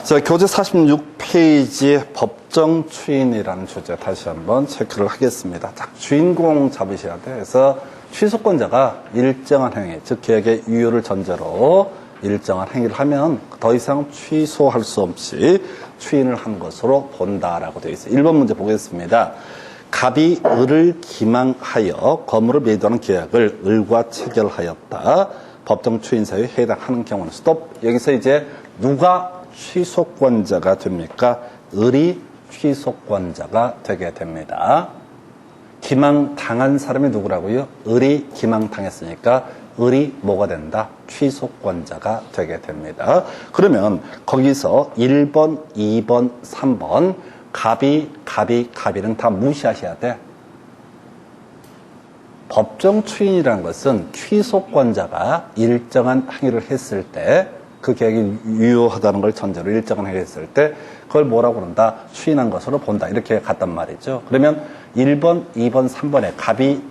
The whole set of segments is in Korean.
자, 교재 46페이지 법정 추인이라는 주제 다시 한번 체크를 하겠습니다. 자, 주인공 잡으셔야 돼. 그래서 취소권자가 일정한 행위, 즉 계약의 유효를 전제로 일정한 행위를 하면 더 이상 취소할 수 없이 추인을 한 것으로 본다라고 되어 있어요. 1번 문제 보겠습니다. 갑이 을을 기망하여 건물을 매도하는 계약을 을과 체결하였다. 법정 추인 사유에 해당하는 경우는 스톱. 여기서 이제 누가 취소권자가 됩니까? 을이 취소권자가 되게 됩니다. 기망당한 사람이 누구라고요? 을이 기망당했으니까 을이 뭐가 된다? 취소권자가 되게 됩니다. 그러면 거기서 1번, 2번, 3번 갑이는 다 무시하셔야 돼. 법정 추인이라는 것은 취소권자가 일정한 행위를 했을 때 그 계약이 유효하다는 걸 전제로 일정한 행위를 했을 때 그걸 뭐라고 그런다? 추인한 것으로 본다. 이렇게 갔단 말이죠. 그러면 1번, 2번, 3번에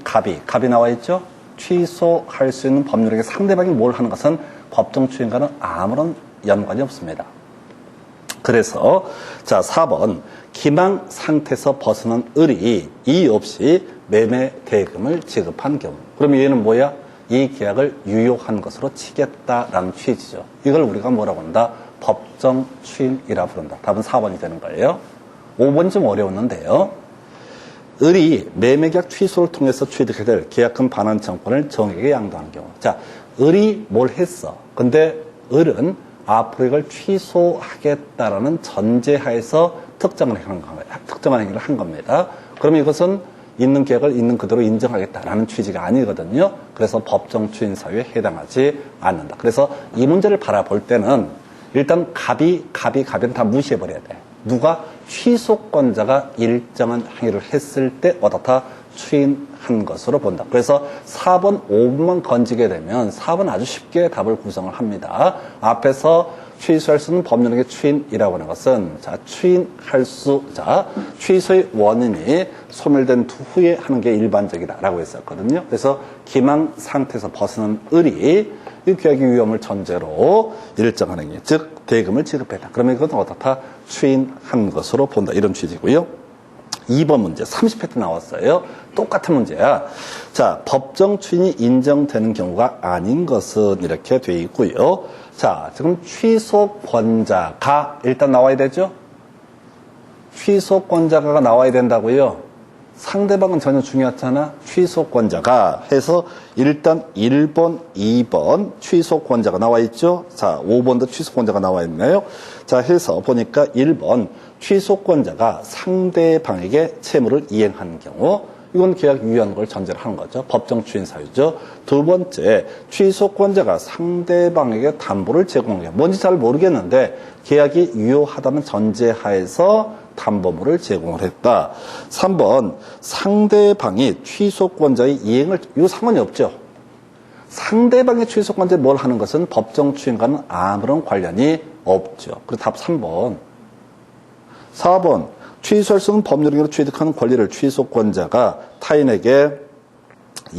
갑이 나와 있죠? 취소할 수 있는 법률에게 상대방이 뭘 하는 것은 법정 추인과는 아무런 연관이 없습니다. 그래서 자 4번 기망 상태에서 벗어난 을이 이의 없이 매매 대금을 지급한 경우 그러면 얘는 뭐야? 이 계약을 유효한 것으로 치겠다라는 취지죠. 이걸 우리가 뭐라고 한다? 법정 추인이라 부른다. 답은 4번이 되는 거예요. 5번이 좀 어려웠는데요. 을이 매매계약 취소를 통해서 취득해야 될 계약금 반환 청구권을 정액에 양도하는 경우. 자, 을이 뭘 했어. 근데 을은 앞으로 이걸 취소하겠다라는 전제하에서 특정한 행위를 한 겁니다. 그러면 이것은 있는 계약을 있는 그대로 인정하겠다라는 취지가 아니거든요. 그래서 법정 추인 사유에 해당하지 않는다. 그래서 이 문제를 바라볼 때는 일단 갑이는 다 무시해버려야 돼. 누가 취소권자가 일정한 행위를 했을 때 어떻다 추인한 것으로 본다. 그래서 4번, 5번만 건지게 되면 4번 아주 쉽게 답을 구성을 합니다. 앞에서 취소할 수 있는 법률행위 추인이라고 하는 것은 취소의 원인이 소멸된 후에 하는 게 일반적이다라고 했었거든요. 그래서 기망 상태에서 벗어난 을이 이 계약의 위험을 전제로 일정한 행위, 즉 대금을 지급했다. 그러면 이것은 어떻다? 추인한 것으로 본다. 이런 취지고요. 2번 문제 30회 때 나왔어요. 똑같은 문제야. 자, 법정 추인이 인정되는 경우가 아닌 것은 이렇게 돼 있고요. 자, 지금 취소권자가 일단 나와야 되죠? 취소권자가 나와야 된다고요. 상대방은 전혀 중요하잖아. 취소권자가 해서 일단 1번, 2번 취소권자가 나와 있죠. 자, 5번도 취소권자가 나와 있네요. 자, 해서 보니까 1번 취소권자가 상대방에게 채무를 이행하는 경우 이건 계약 유효한 걸 전제로 하는 거죠. 법정 추인 사유죠. 두 번째, 취소권자가 상대방에게 담보를 제공한 게 뭔지 잘 모르겠는데 계약이 유효하다는 전제하에서 담보물을 제공을 했다. 3번, 상대방이 취소권자의 이행을 이거 상관이 없죠. 상대방의 취소권자에 뭘 하는 것은 법정 추인과는 아무런 관련이 없죠. 그래서 답 3번. 4번, 취소할 수 있는 법률행위로 취득하는 권리를 취소권자가 타인에게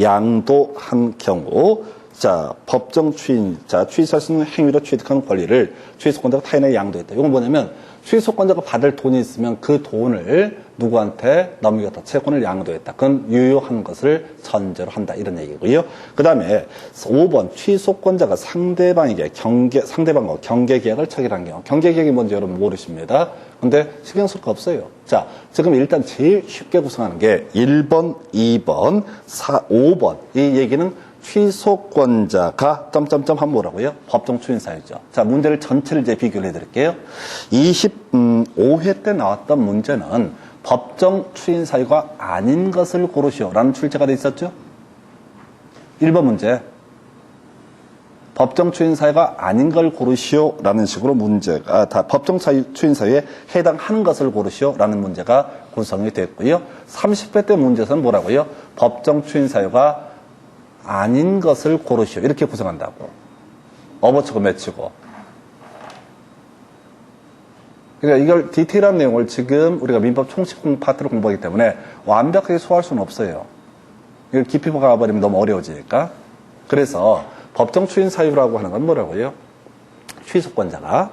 양도한 경우, 자, 법정 추인, 자, 취소할 수 있는 행위로 취득하는 권리를 취소권자가 타인에게 양도했다. 이건 뭐냐면, 취소권자가 받을 돈이 있으면 그 돈을 누구한테 넘기겠다. 채권을 양도했다. 그건 유효한 것을 전제로 한다. 이런 얘기고요. 그 다음에 5번 취소권자가 상대방에게 상대방과 경계계약을 체결한 경우. 경계계약이 뭔지 여러분 모르십니다. 근데 신경 쓸 거 없어요. 자, 지금 일단 제일 쉽게 구성하는 게 1번, 2번, 5번. 이 얘기는 취소권자가 하면 뭐라고요? 법정 추인 사유죠. 자, 문제를 전체를 이제 비교를 해드릴게요. 25회 때 나왔던 문제는 법정 추인 사유가 아닌 것을 고르시오라는 출제가 돼 있었죠. 1번 문제. 법정 추인 사유가 아닌 걸 고르시오라는 식으로 문제가 법정 추인 사유에 해당하는 것을 고르시오라는 문제가 구성이 됐고요. 30회 때 문제에서는 뭐라고요? 법정 추인 사유가 아닌 것을 고르시오. 이렇게 구성한다고. 업어치고 맺히고. 그러니까 이걸 디테일한 내용을 지금 우리가 민법 총칙 파트를 공부하기 때문에 완벽하게 소화할 수는 없어요. 이걸 깊이 가버리면 너무 어려워지니까. 그래서 법정 추인 사유라고 하는 건 뭐라고요? 취소권자가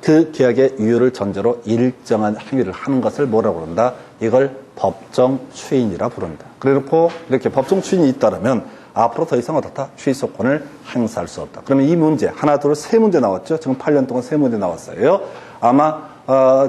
그 계약의 유효를 전제로 일정한 행위를 하는 것을 뭐라고 그런다? 이걸 법정 추인이라 부른다. 그래놓고 이렇게 법정 추인이 잇따르면 앞으로 더 이상 어떻다? 취소권을 행사할 수 없다. 그러면 이 문제, 하나, 둘, 세 문제 나왔죠? 지금 8년 동안 세 문제 나왔어요. 아마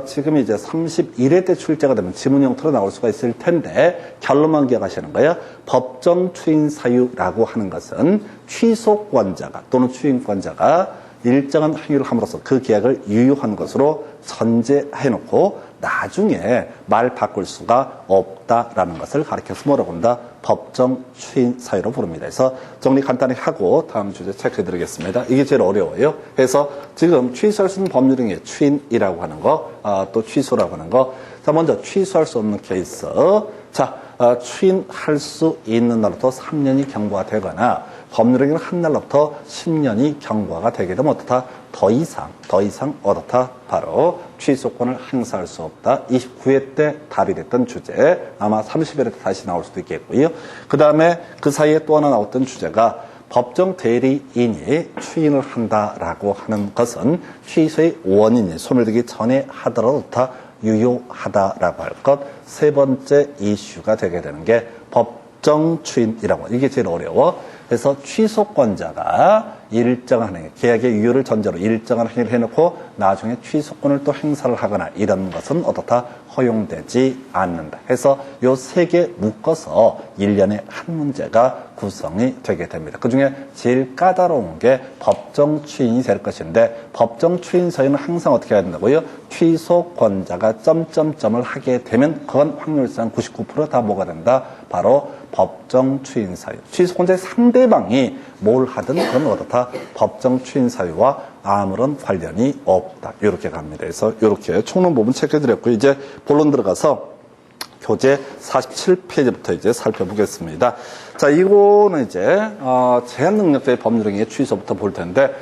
지금 이제 31회 때 출제가 되면 지문 형태로 나올 수가 있을 텐데 결론만 기억하시는 거예요. 법정 추인 사유라고 하는 것은 취소권자가 또는 추인권자가 일정한 행위를 함으로써 그 계약을 유효한 것으로 전제해놓고 나중에 말 바꿀 수가 없다라는 것을 가리켜서 뭐라고 한다? 법정 추인 사유로 부릅니다. 그래서 정리 간단히 하고 다음 주제 체크해 드리겠습니다. 이게 제일 어려워요. 그래서 지금 취소할 수 있는 법률 행위 추인이라고 하는 거, 또 취소라고 하는 거. 자, 먼저 취소할 수 없는 케이스. 자, 추인할 수 있는 날부터 3년이 경과가 되거나 법률 행위는 한 날부터 10년이 경과가 되게 되면 어떻다? 더 이상 어떻다? 바로 취소권을 행사할 수 없다. 29회 때 발의됐던 주제, 아마 30회 때 다시 나올 수도 있겠고요. 그 다음에 그 사이에 또 하나 나왔던 주제가 법정 대리인이 추인을 한다라고 하는 것은 취소의 원인이 소멸되기 전에 하더라도 다 유효하다라고 할 것. 세 번째 이슈가 되게 되는 게 법정 추인이라고. 이게 제일 어려워. 그래서 취소권자가 일정한 행위, 계약의 유효를 전제로 일정한 행위를 해놓고 나중에 취소권을 또 행사를 하거나 이런 것은 어떻다? 허용되지 않는다. 해서 요 세 개 묶어서 1년에 한 문제가 구성이 되게 됩니다. 그중에 제일 까다로운 게 법정 추인이 될 것인데 법정 추인 사유는 항상 어떻게 해야 된다고요? 취소권자가 점점점을 하게 되면 그건 확률상 99% 다 뭐가 된다? 바로 법정 추인 사유. 취소권자의 상대방이 뭘 하든 그건 어떻다? 법정 추인 사유와 아무런 관련이 없다. 이렇게 갑니다. 그래서 이렇게 총론 부분 체크해드렸고 이제 본론 들어가서 교재 47페이지부터 이제 살펴보겠습니다. 자, 이거는 이제 제한 능력자의 법률행위의 취소부터 볼 텐데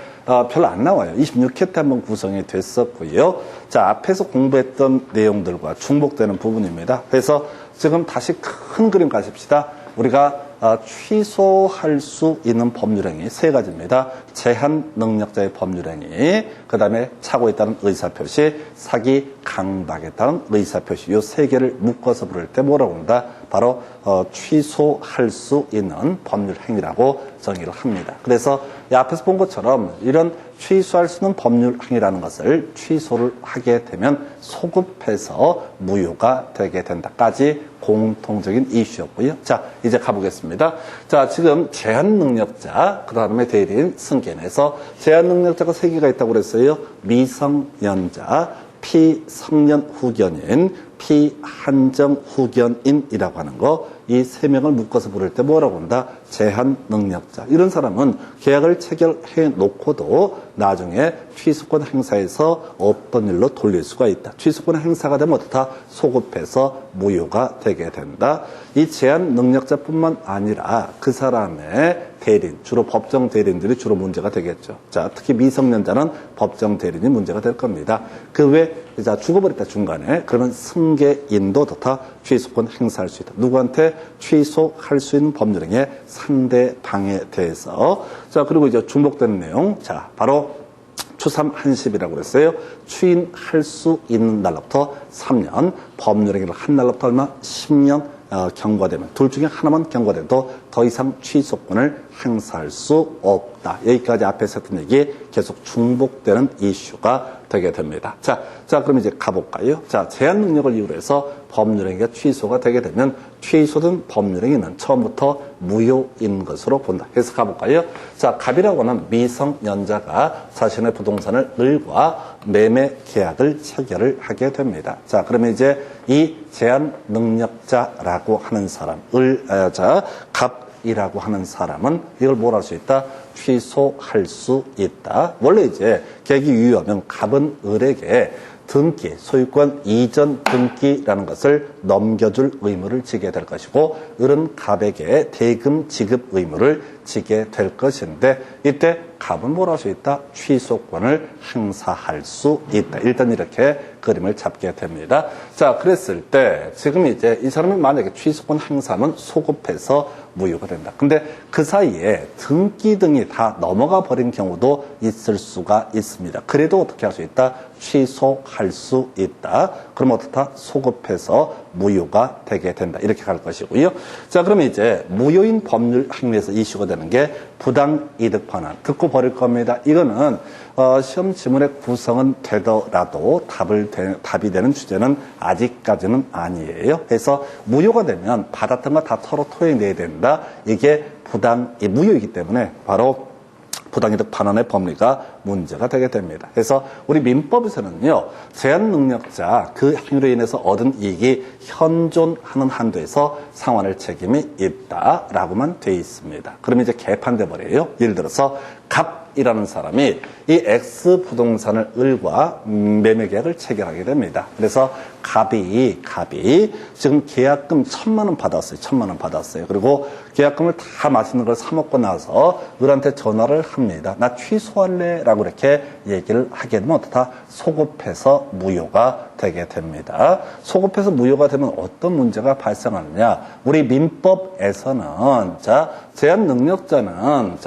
별로 안 나와요. 26회 때 한번 구성이 됐었고요. 자, 앞에서 공부했던 내용들과 중복되는 부분입니다. 그래서 지금 다시 큰 그림 가십시다. 우리가 취소할 수 있는 법률행위 세 가지입니다. 제한 능력자의 법률행위, 그 다음에 착오에 따른 의사표시, 사기, 강박에 따른 의사표시, 이 세 개를 묶어서 부를 때 뭐라고 한다? 바로 취소할 수 있는 법률행위라고 정의를 합니다. 그래서 이 앞에서 본 것처럼 이런 취소할 수 있는 법률행위라는 것을 취소를 하게 되면 소급해서 무효가 되게 된다까지 공통적인 이슈였고요. 자, 이제 가보겠습니다. 자, 지금 제한 능력자, 그 다음에 대리인, 승계인에서 제한 능력자가 세 개가 있다고 그랬어요. 미성년자, 피성년 후견인, 피한정 후견인이라고 하는 거, 이 세 명을 묶어서 부를 때 뭐라고 한다? 제한 능력자. 이런 사람은 계약을 체결해 놓고도 나중에 취소권 행사에서 없던 일로 돌릴 수가 있다. 취소권 행사가 되면 어떻다? 소급해서 무효가 되게 된다. 이 제한 능력자뿐만 아니라 그 사람의 대리인, 주로 법정 대리인들이 주로 문제가 되겠죠. 자, 특히 미성년자는 법정 대리인이 문제가 될 겁니다. 그 외, 자, 죽어버렸다 중간에. 그러면 승계인도 다 취소권 행사할 수 있다. 누구한테? 취소할 수 있는 법률행위의 상대방에 대해서. 자, 그리고 이제 중복되는 내용. 자, 바로 추삼 한십이라고 그랬어요. 추인할 수 있는 날로부터 3년, 법률행위를 한 날로부터 얼마? 10년 경과되면, 둘 중에 하나만 경과돼도 더 이상 취소권을 행사할 수 없다. 여기까지 앞에서 했던 얘기 계속 중복되는 이슈가 되게 됩니다. 자, 그럼 이제 가볼까요? 자, 제한 능력을 이유로 해서 법률행위가 취소가 되게 되면 취소된 법률행위는 처음부터 무효인 것으로 본다. 그래서 가볼까요? 자, 갑이라고 하는 미성년자가 자신의 부동산을 을과 매매 계약을 체결을 하게 됩니다. 자, 그러면 이제 이 제한 능력자라고 하는 사람, 갑이라고 하는 사람은 이걸 뭘 할 수 있다? 취소할 수 있다. 원래 이제 계약이 유효하면 갑은 을에게 등기, 소유권 이전 등기라는 것을 넘겨줄 의무를 지게 될 것이고, 을은 갑에게 대금 지급 의무를 지게 될 것인데, 이때 갑은 뭘 할 수 있다? 취소권을 행사할 수 있다. 일단 이렇게 그림을 잡게 됩니다. 자, 그랬을 때 지금 이제 이 사람이 만약에 취소권 행사하면 소급해서 무효가 된다. 근데 그 사이에 등기 등이 다 넘어가 버린 경우도 있을 수가 있습니다. 그래도 어떻게 할 수 있다? 취소할 수 있다. 그럼 어떻다? 소급해서 무효가 되게 된다. 이렇게 갈 것이고요. 자, 그러면 이제 무효인 법률 행위에서 이슈가 되는 게 부당이득 반환. 듣고 버릴 겁니다. 이거는 시험 지문의 구성은 되더라도 답이 되는 주제는 아직까지는 아니에요. 그래서 무효가 되면 받았던 거 다 서로 토해내야 된다. 이게 무효이기 때문에 바로 부당이득 반환의 법리가 문제가 되게 됩니다. 그래서 우리 민법에서는요, 제한 능력자 그 행위로 인해서 얻은 이익이 현존하는 한도에서 상환할 책임이 있다라고만 돼 있습니다. 그러면 이제 개판돼 버려요. 예를 들어서 갑이라는 사람이 이 X 부동산을 을과 매매 계약을 체결하게 됩니다. 그래서 갑이 지금 계약금 1,000만 원 받았어요. 1,000만 원 받았어요. 그리고 계약금을 다 맛있는 걸 사 먹고 나서 을한테 전화를 합니다. 나 취소할래? 라고 이렇게 얘기를 하게 되면 어떻다? 소급해서 무효가 되게 됩니다. 소급해서 무효가 되면 어떤 문제가 발생하느냐? 우리 민법에서는 제한 능력자는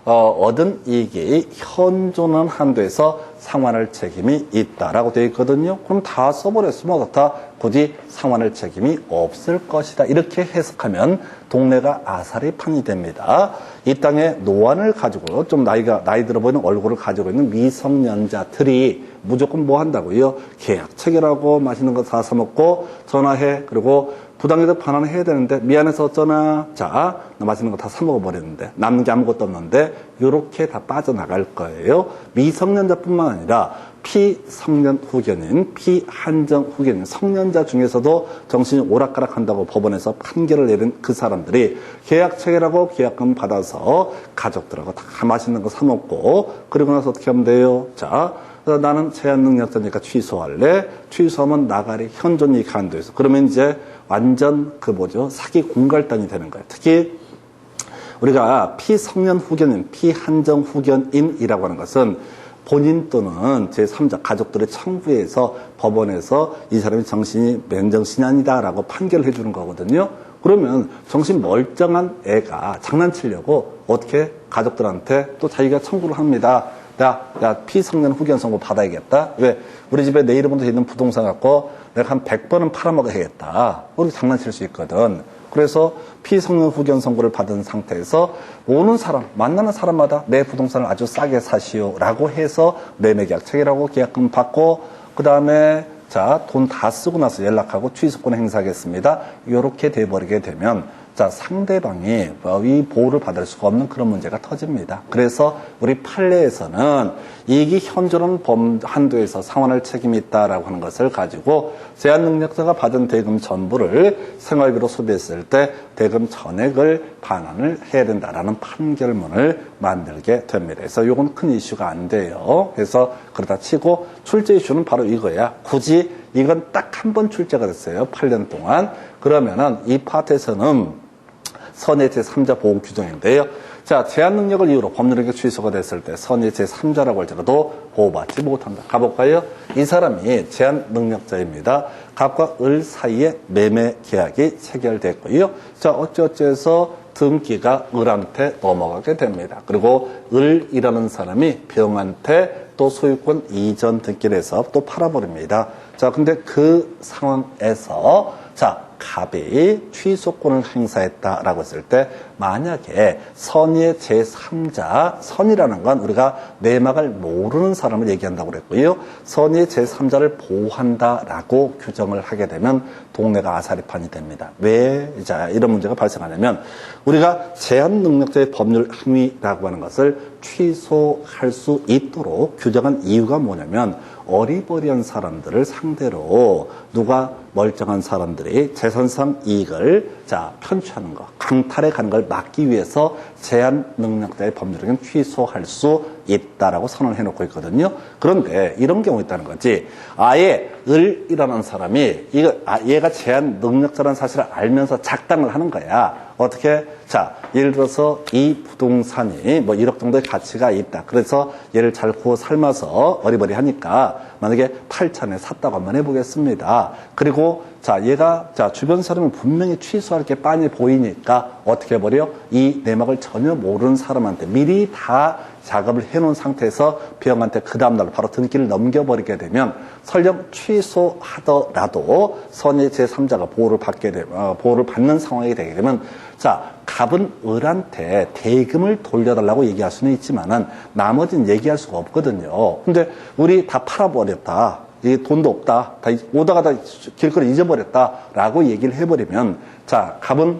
얻은 이익이 현존한 한도에서 상환할 책임이 있다라고 되어 있거든요. 그럼 다 써버렸으면 어떻다? 굳이 상환할 책임이 없을 것이다. 이렇게 해석하면 동네가 아사리판이 됩니다. 이 땅에 노안을 가지고 좀 나이 들어 보이는 얼굴을 가지고 있는 미성년자들이 무조건 뭐 한다고요? 계약 체결하고 맛있는 거 다 사먹고 전화해. 그리고 부당이득 반환을 해야 되는데 미안해서 어쩌나. 나 맛있는 거 다 사먹어버렸는데 남는 게 아무것도 없는데 이렇게 다 빠져나갈 거예요. 미성년자뿐만 아니라 피성년 후견인, 피한정 후견인, 성년자 중에서도 정신이 오락가락한다고 법원에서 판결을 내린 그 사람들이 계약 체결하고 계약금 받아서 가족들하고 다 맛있는 거 사먹고 그리고 나서 어떻게 하면 돼요? 나는 제한 능력자니까 취소할래. 취소하면 나가리 현존이익 한도에서. 그러면 이제 완전 사기 공갈단이 되는 거예요. 특히 우리가 피성년 후견인, 피한정 후견인이라고 하는 것은 본인 또는 제3자 가족들의 청구에서 법원에서 이 사람이 정신이 맨정신이 아니다라고 판결을 해주는 거거든요. 그러면 정신 멀쩡한 애가 장난치려고 어떻게 가족들한테 또 자기가 청구를 합니다. 야, 피성년 후견 선고 받아야겠다. 왜? 우리 집에 내 이름으로 있는 부동산 갖고 내가 한 100번은 팔아먹어야겠다. 우리 장난칠 수 있거든. 그래서 피성년 후견 선고를 받은 상태에서 오는 사람, 만나는 사람마다 내 부동산을 아주 싸게 사시오라고 해서 매매계약 체결하고 계약금 받고 그 다음에 돈 다 쓰고 나서 연락하고 취소권 행사하겠습니다. 이렇게 돼버리게 되면 상대방이 이 보호를 받을 수가 없는 그런 문제가 터집니다. 그래서 우리 판례에서는 이익이 현존한 한도에서 상환할 책임이 있다라고 하는 것을 가지고 제한 능력자가 받은 대금 전부를 생활비로 소비했을 때 대금 전액을 반환을 해야 된다라는 판결문을 만들게 됩니다. 그래서 이건 큰 이슈가 안 돼요. 그래서 그러다 치고 출제 이슈는 바로 이거야. 굳이 이건 딱 한 번 출제가 됐어요. 8년 동안. 그러면은 이 파트에서는 선의 제3자 보호 규정인데요. 제한 능력을 이유로 법률행위 취소가 됐을 때 선의 제3자라고 할지라도 보호받지 못한다. 가볼까요? 이 사람이 제한 능력자입니다. 갑과 을 사이에 매매 계약이 체결됐고요. 어찌어찌해서 등기가 을한테 넘어가게 됩니다. 그리고 을이라는 사람이 병한테 또 소유권 이전 등기를 해서 또 팔아버립니다. 근데 그 상황에서 갑이 취소권을 행사했다라고 했을 때 만약에 선의의 제3자, 선이라는 건 우리가 내막을 모르는 사람을 얘기한다고 그랬고요. 선의의 제3자를 보호한다라고 규정을 하게 되면 동네가 아사리판이 됩니다. 왜 이런 문제가 발생하냐면 우리가 제한 능력자의 법률 행위라고 하는 것을 취소할 수 있도록 규정한 이유가 뭐냐면 어리버리한 사람들을 상대로 누가 멀쩡한 사람들이 재산상 이익을 편취하는 거, 강탈해 가는 걸 막기 위해서 제한 능력자의 법률행위는 취소할 수 있다라고 선언을 해놓고 있거든요. 그런데 이런 경우 있다는 거지. 아예 을이라는 사람이 얘가 제한 능력자라는 사실을 알면서 작당을 하는 거야. 어떻게? 자, 예를 들어서 이 부동산이 뭐 1억 정도의 가치가 있다. 그래서 얘를 잘 구워 삶아서 어리버리하니까 만약에 8천에 샀다고 한번 해보겠습니다. 그리고 자, 얘가 자 주변 사람이 분명히 취소할 게 빤히 보이니까 어떻게 해버려? 이 내막을 전혀 모르는 사람한테 미리 다 작업을 해놓은 상태에서 비형한테 그 다음날 바로 등기를 넘겨버리게 되면 설령 취소하더라도 선의 제3자가 보호를 받는 상황이 되게 되면 자, 갑은 을한테 대금을 돌려달라고 얘기할 수는 있지만은 나머지는 얘기할 수가 없거든요. 근데 우리 다 팔아버렸다. 이 돈도 없다. 다 오다가 다 길거리 잊어버렸다라고 얘기를 해버리면 자, 갑은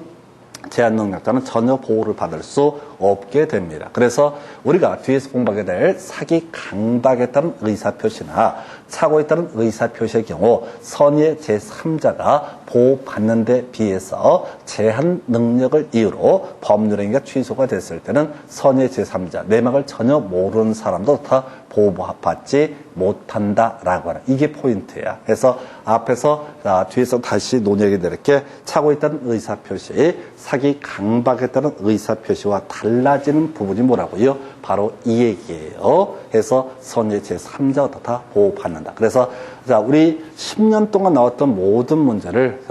제한 능력자는 전혀 보호를 받을 수 없게 됩니다. 그래서 우리가 뒤에서 공부하게 될 사기 강박에 따른 의사표시나 착오에 따른 의사표시의 경우 선의의 제3자가 보호받는 데 비해서 제한 능력을 이유로 법률행위가 취소가 됐을 때는 선의의 제3자, 내막을 전혀 모르는 사람도 다 보호받지 못한다라고 하는 이게 포인트야. 그래서 앞에서 뒤에서 다시 논의하게 될 게 착오에 따른 의사표시, 사기 강박에 따른 의사표시와 달라지는 부분이 뭐라고요? 바로 이 얘기예요. 해서 선의 제3자가 다 보호받는다. 그래서 자, 우리 10년 동안 나왔던 모든 문제를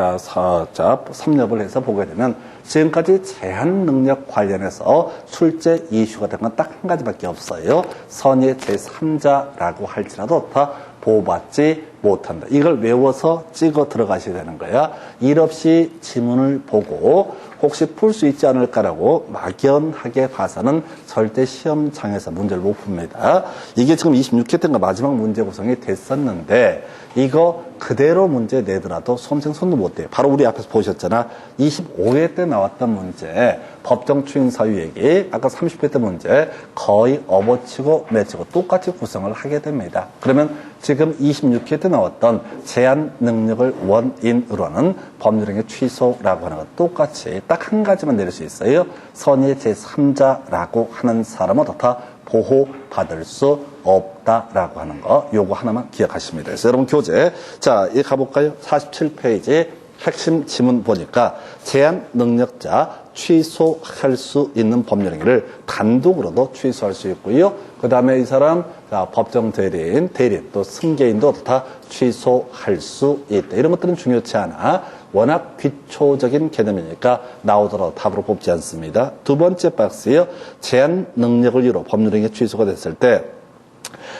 섭렵을 해서 보게 되면 지금까지 제한 능력 관련해서 출제 이슈가 된 건 딱 한 가지밖에 없어요. 선의 제3자라고 할지라도 다 보호받지 못한다. 이걸 외워서 찍어 들어가셔야 되는 거야. 일 없이 지문을 보고 혹시 풀 수 있지 않을까라고 막연하게 봐서는 절대 시험장에서 문제를 못 풉니다. 이게 지금 26회 때가 마지막 문제 구성이 됐었는데 이거 그대로 문제 내더라도 수험생 손도 못 대요. 바로 우리 앞에서 보셨잖아. 25회 때 나왔던 문제, 법정 추인 사유 얘기, 아까 30회 때 문제 거의 업어치고 매치고 똑같이 구성을 하게 됩니다. 그러면 지금 26회 때 나왔던 제한 능력을 원인으로 하는 법률행위 취소라고 하는 것 똑같이 딱 한 가지만 내릴 수 있어요. 선의 제3자라고 하는 사람은 다 보호받을 수 없다라고 하는 거, 요거 하나만 기억하시면 돼요. 그래서 여러분 교재, 자, 이 가볼까요? 47페이지 핵심 지문 보니까 제한 능력자 취소할 수 있는 법률행위를 단독으로도 취소할 수 있고요. 그 다음에 이 사람 법정 대리인, 또 승계인도 다 취소할 수 있다. 이런 것들은 중요치 않아. 워낙 기초적인 개념이니까 나오더라도 답으로 뽑지 않습니다. 두 번째 박스요. 제한 능력을 이유로 법률행위 취소가 됐을 때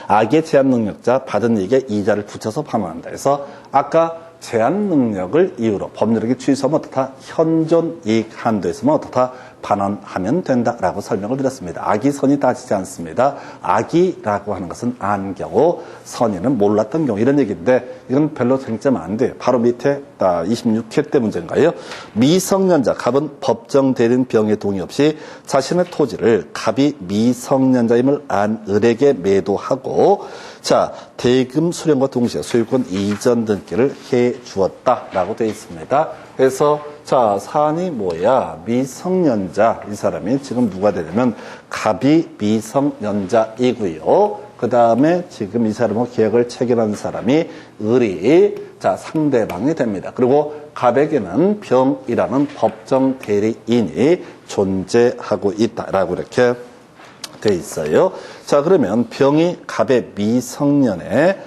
악의 제한 능력자 받은 이익에 이자를 붙여서 반환한다. 그래서 아까 제한 능력을 이유로 법률행위 취소하면 어떻다? 현존 이익 한도에서만 어떻다? 반환하면 된다라고 설명을 드렸습니다. 악이 선이 따지지 않습니다. 악이라고 하는 것은 안 경우, 선의는 몰랐던 경우 이런 얘기인데 이건 별로 쟁점 안 돼요. 바로 밑에 26회 때 문제인가요? 미성년자, 갑은 법정 대리인 병에 동의 없이 자신의 토지를 갑이 미성년자임을 안 을에게 매도하고 자, 대금 수령과 동시에 소유권 이전 등기를 해 주었다라고 되어 있습니다. 그래서 자, 사안이 뭐야? 미성년자, 이 사람이 지금 누가 되냐면 갑이 미성년자이고요. 그 다음에 지금 이 사람하고 계약을 체결한 사람이 을이 자, 상대방이 됩니다. 그리고 갑에게는 병이라는 법정 대리인이 존재하고 있다라고 이렇게 돼 있어요. 자, 그러면 병이 갑의 미성년을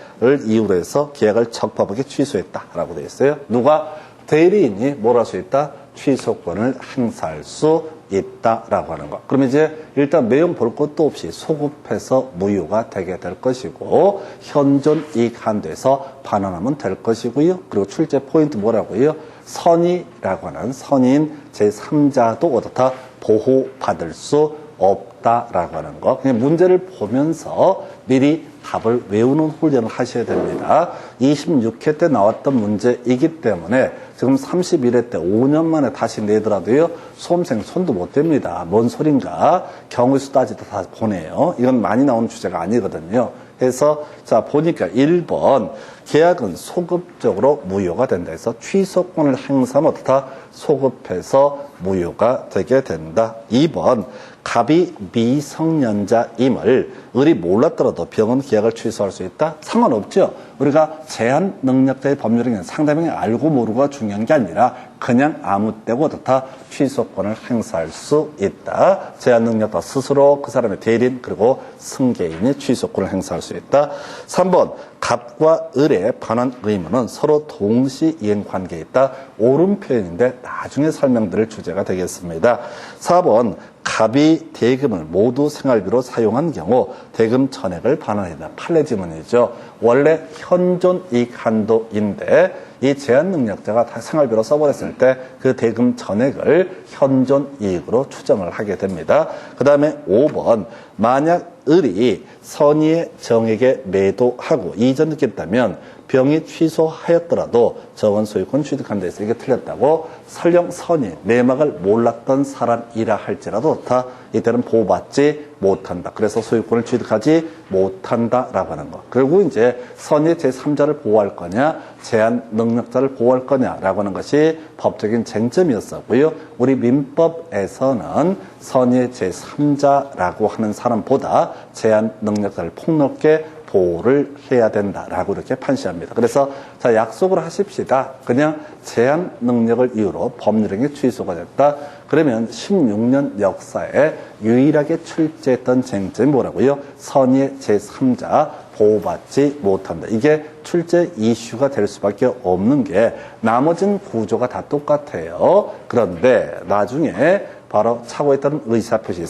이유로 해서 계약을 적법하게 취소했다라고 돼 있어요. 누가? 대리인이 뭘 할 수 있다? 취소권을 행사할 수 있다라고 하는 거. 그러면 이제 일단 내용 볼 것도 없이 소급해서 무효가 되게 될 것이고 현존 이익 한도에서 반환하면 될 것이고요. 그리고 출제 포인트 뭐라고요? 선의라고 하는 선의인 제3자도 어떻다? 보호받을 수 없다라고 하는 거. 그냥 문제를 보면서 미리 답을 외우는 훈련을 하셔야 됩니다. 26회 때 나왔던 문제이기 때문에 지금 31회 때 5년 만에 다시 내더라도요. 수험생 손도 못 댑니다. 뭔 소린가. 경우수 따지다 다 보내요. 이건 많이 나오는 주제가 아니거든요. 해서 자 보니까 1번 계약은 소급적으로 무효가 된다 해서 취소권을 행사하면 어떻다? 소급해서 무효가 되게 된다. 2번 갑이 미성년자임을 을이 몰랐더라도 병은 계약을 취소할 수 있다? 상관없죠. 우리가 제한 능력자의 법률행위는 상대방이 알고 모르고가 중요한 게 아니라 그냥 아무 때고 어떻다? 취소권을 행사할 수 있다. 제한 능력자 스스로 그 사람의 대리인 그리고 승계인이 취소권을 행사할 수 있다. 3번 갑과 을의 반환 의무는 서로 동시 이행 관계에 있다. 옳은 표현인데 나중에 설명드릴 주제가 되겠습니다. 4번 갑이 대금을 모두 생활비로 사용한 경우 대금 전액을 반환한다. 판례 지문이죠. 원래 현존 이익 한도인데 이 제한 능력자가 다 생활비로 써버렸을 때 그 대금 전액을 현존 이익으로 추정을 하게 됩니다. 그 다음에 5번 만약 을이 선의의 정액에 매도하고 이전 느꼈다면 병이 취소하였더라도 적은 소유권 취득한 데서 이게 틀렸다고 설령 선의 내막을 몰랐던 사람이라 할지라도 다 이때는 보호받지 못한다. 그래서 소유권을 취득하지 못한다라고 하는 거. 그리고 이제 선의 제3자를 보호할 거냐 제한 능력자를 보호할 거냐라고 하는 것이 법적인 쟁점이었었고요. 우리 민법에서는 선의 제3자라고 하는 사람보다 제한 능력자를 폭넓게 보호를 해야 된다라고 이렇게 판시합니다. 그래서 자 약속을 하십시다. 그냥 제한 능력을 이유로 법률행위 취소가 됐다. 그러면 16년 역사에 유일하게 출제했던 쟁점이 뭐라고요? 선의 제3자 보호받지 못한다. 이게 출제 이슈가 될 수밖에 없는 게 나머진 구조가 다 똑같아요. 그런데 나중에 바로 착오에 따른 의사표시,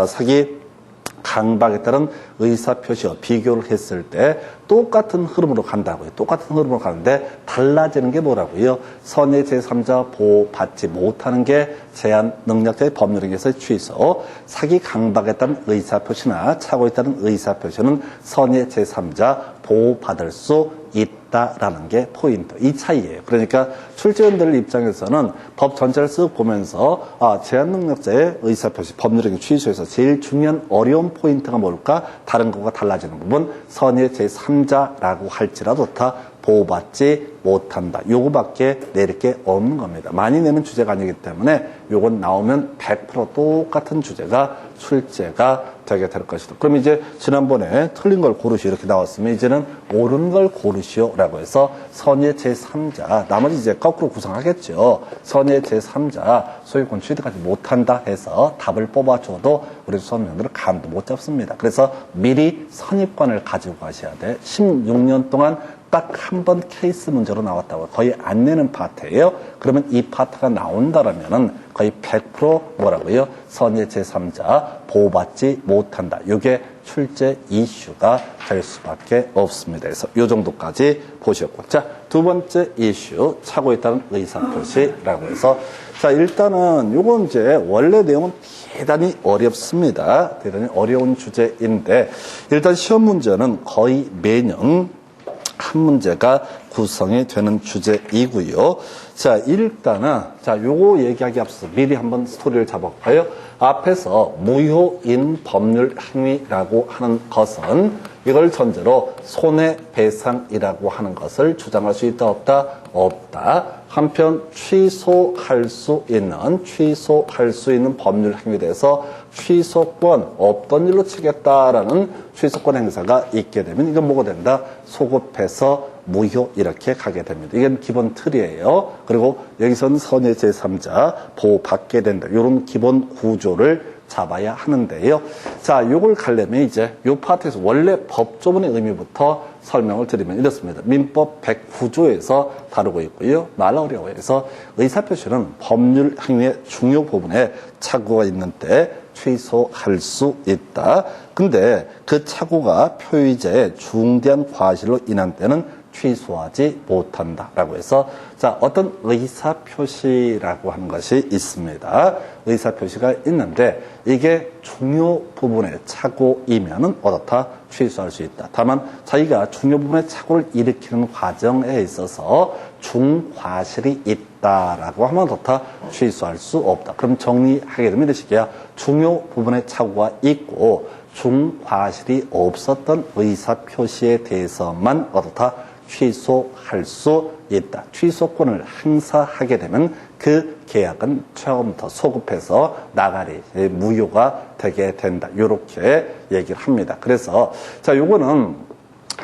사기 강박에 따른 의사표시와 비교를 했을 때 똑같은 흐름으로 간다고요. 똑같은 흐름으로 가는데 달라지는 게 뭐라고요? 선의 제3자 보호받지 못하는 게 제한 능력자의 법률행위에서의 취소, 사기 강박에 따른 의사표시나 착오에 따른 의사표시는 선의 제3자 보호받을 수 있다라는 게 포인트. 이 차이예요. 그러니까 출제원들 입장에서는 법 전체를 쓱 보면서 제한 능력자의 의사표시, 법률행위 취소에서 제일 중요한 어려운 포인트가 뭘까? 다른 것과 달라지는 부분, 선의 제3자라고 할지라도 다 보호받지 못한다. 요거밖에 내릴 게 없는 겁니다. 많이 내는 주제가 아니기 때문에 요건 나오면 100% 똑같은 주제가 출제가 되게 될 것이다. 그럼 이제 지난번에 틀린 걸 고르시오 이렇게 나왔으면 이제는 옳은 걸 고르시오라고 해서 선의 제3자, 나머지 이제 거꾸로 구성하겠죠. 선의 제3자 소유권 취득하지 못한다 해서 답을 뽑아줘도 우리 수험생들은 감도 못 잡습니다. 그래서 미리 선입관을 가지고 가셔야 돼. 16년 동안 딱 한 번 케이스 문제로 나왔다고 거의 안 내는 파트예요. 그러면 이 파트가 나온다라면은 거의 100% 뭐라고요? 선의 제3자 보호받지 못한다. 이게 출제 이슈가 될 수밖에 없습니다. 그래서 이 정도까지 보셨고, 자, 두 번째 이슈 착오에 따른 의사표시라고 해서 자 일단은 요건 이제 원래 내용은 대단히 어렵습니다. 대단히 어려운 주제인데 일단 시험 문제는 거의 매년 한 문제가 구성이 되는 주제이고요. 자, 일단은, 자, 요거 얘기하기 앞서 미리 한번 스토리를 잡아볼까요? 앞에서 무효인 법률 행위라고 하는 것은 이걸 전제로 손해배상이라고 하는 것을 주장할 수 있다, 없다? 없다. 한편 취소할 수 있는 법률 행위에 대해서 취소권 없던 일로 치겠다라는 취소권 행사가 있게 되면 이건 뭐가 된다? 소급해서 무효 이렇게 가게 됩니다. 이게 기본 틀이에요. 그리고 여기서는 선의 제3자 보호받게 된다. 이런 기본 구조를 잡아야 하는데요. 자, 요걸 가려면 이제 요 파트에서 원래 법조문의 의미부터 설명을 드리면 이렇습니다. 민법 109조에서 다루고 있고요. 말 어려워요. 그래서 의사표시는 법률 행위의 중요 부분에 착오가 있는 때 취소할 수 있다. 근데 그 착오가 표의자의 중대한 과실로 인한 때는 취소하지 못한다라고 해서 자 어떤 의사표시라고 하는 것이 있습니다. 의사표시가 있는데 이게 중요 부분의 착오이면은 어떻다? 취소할 수 있다. 다만 자기가 중요 부분의 착오를 일으키는 과정에 있어서 중과실이 있다. 있다라고 하면 어떻다? 취소할 수 없다. 그럼 정리하게 되면 이런 식이야. 중요 부분에 착오가 있고 중과실이 없었던 의사표시에 대해서만 어떻다? 취소할 수 있다. 취소권을 행사하게 되면 그 계약은 처음부터 소급해서 나가리, 무효가 되게 된다. 이렇게 얘기를 합니다. 그래서 자, 요거는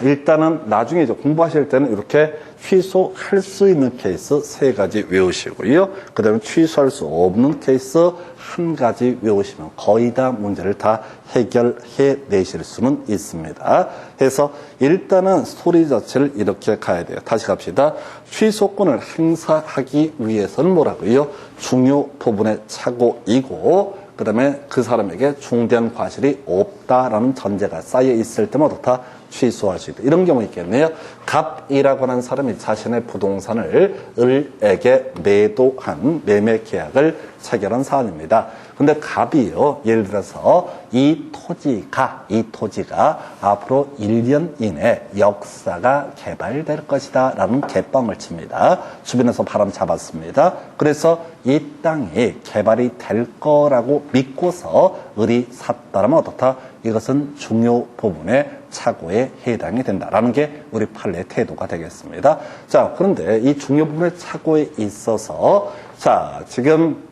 일단은 나중에 이제 공부하실 때는 이렇게 취소할 수 있는 케이스 3가지 외우시고요. 그 다음에 취소할 수 없는 케이스 1가지 외우시면 거의 다 문제를 다 해결해 내실 수는 있습니다. 그래서 일단은 스토리 자체를 이렇게 가야 돼요. 다시 갑시다. 취소권을 행사하기 위해서는 뭐라고요? 중요 부분의 착오이고 그 다음에 그 사람에게 중대한 과실이 없다라는 전제가 쌓여 있을 때마다 어떻다? 취소할 수 있다. 이런 경우 있겠네요. 갑이라고 하는 사람이 자신의 부동산을 을에게 매도한 매매 계약을 체결한 사안입니다. 근데 갑이요, 예를 들어서 이 토지가 앞으로 1년 이내 역사가 개발될 것이다 라는 개뻥을 칩니다. 주변에서 바람 잡았습니다. 그래서 이 땅이 개발이 될 거라고 믿고서 을이 샀다라면 어떻다? 이것은 중요 부분의 착오에 해당이 된다라는 게 우리 판례의 태도가 되겠습니다. 자, 그런데 이 중요 부분의 착오에 있어서 자, 지금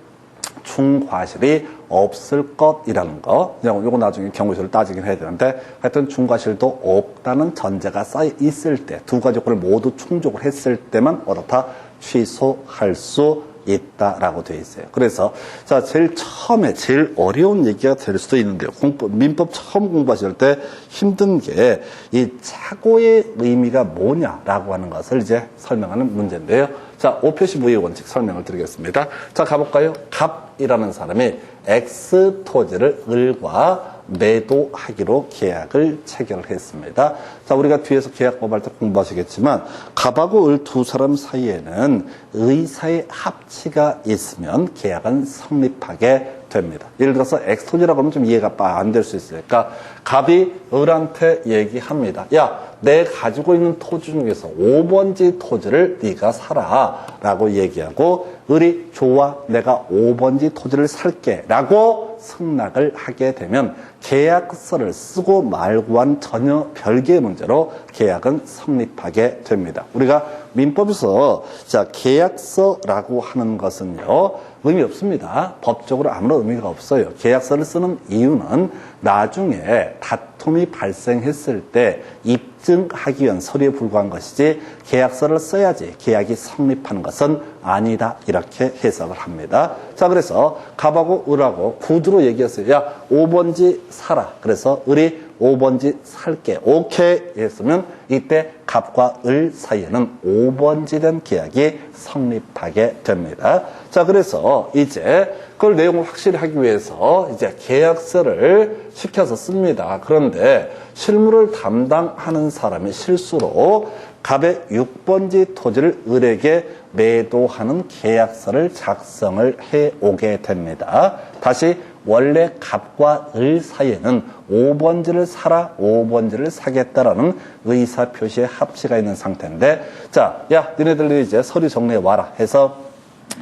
중과실이 없을 것이라는 거, 요거 나중에 경우수를 따지긴 해야 되는데, 하여튼 중과실도 없다는 전제가 쌓여 있을 때, 두 가지 요건을 모두 충족을 했을 때만 어떻다? 취소할 수 있다라고 되어 있어요. 그래서 자, 제일 처음에 제일 어려운 얘기가 될 수도 있는데요. 민법 처음 공부하실 때 힘든 게 이 착오의 의미가 뭐냐라고 하는 것을 이제 설명하는 문제인데요. 자, 5표시 무효 원칙 설명을 드리겠습니다. 자, 가볼까요? 갑이라는 사람이 X 토지를 을과 매도하기로 계약을 체결을 했습니다. 자, 우리가 뒤에서 계약법 할 때 공부하시겠지만 갑하고 을 두 사람 사이에는 의사의 합치가 있으면 계약은 성립하게 됩니다. 예를 들어서 X토지라고 하면 좀 이해가 안 될 수 있으니까 갑이 을한테 얘기합니다. 야, 내 가지고 있는 토지 중에서 5번지 토지를 네가 사라 라고 얘기하고 을이 좋아, 내가 5번지 토지를 살게 라고 승낙을 하게 되면 계약서를 쓰고 말고와는 전혀 별개의 문제로 계약은 성립하게 됩니다. 우리가 민법에서 자, 계약서라고 하는 것은요, 의미 없습니다. 법적으로 아무런 의미가 없어요. 계약서를 쓰는 이유는 나중에 다툼이 발생했을 때 입증하기 위한 서류에 불과한 것이지 계약서를 써야지 계약이 성립하는 것은 아니다. 이렇게 해석을 합니다. 자, 그래서 갑하고 을하고 구두로 얘기했어요. 야, 5번지 사라. 그래서 을이 5번지 살게. 오케이 했으면 이때 갑과 을 사이에는 5번지 된 계약이 성립하게 됩니다. 자, 그래서 이제 그걸 내용을 확실히 하기 위해서 이제 계약서를 시켜서 씁니다. 그런데 실무를 담당하는 사람이 실수로 갑의 6번지 토지를 을에게 매도하는 계약서를 작성을 해오게 됩니다. 다시 원래 갑과 을 사이에는 5번지를 사라, 5번지를 사겠다라는 의사표시의 합치가 있는 상태인데, 자, 야, 너네들 이제 서류 정리해 와라 해서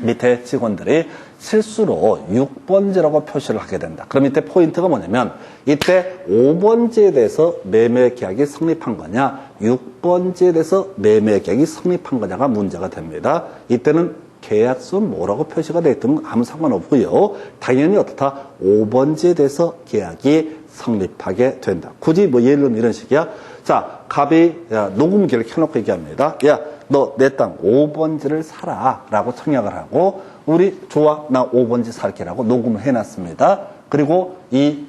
밑에 직원들이 실수로 6번지라고 표시를 하게 된다. 그럼 이때 포인트가 뭐냐면 이때 5번지에 대해서 매매 계약이 성립한 거냐 6번지에 대해서 매매 계약이 성립한 거냐가 문제가 됩니다. 이때는 계약서는 뭐라고 표시가 되어 있든 아무 상관없고요. 당연히 어떻다? 5번지에 대해서 계약이 성립하게 된다. 굳이 뭐 예를 들면 이런 식이야. 자, 갑이 녹음기를 켜놓고 얘기합니다. 야, 너 내 땅 5번지를 사라 라고 청약을 하고 우리 좋아 나 5번지 살게라고 녹음을 해놨습니다. 그리고 이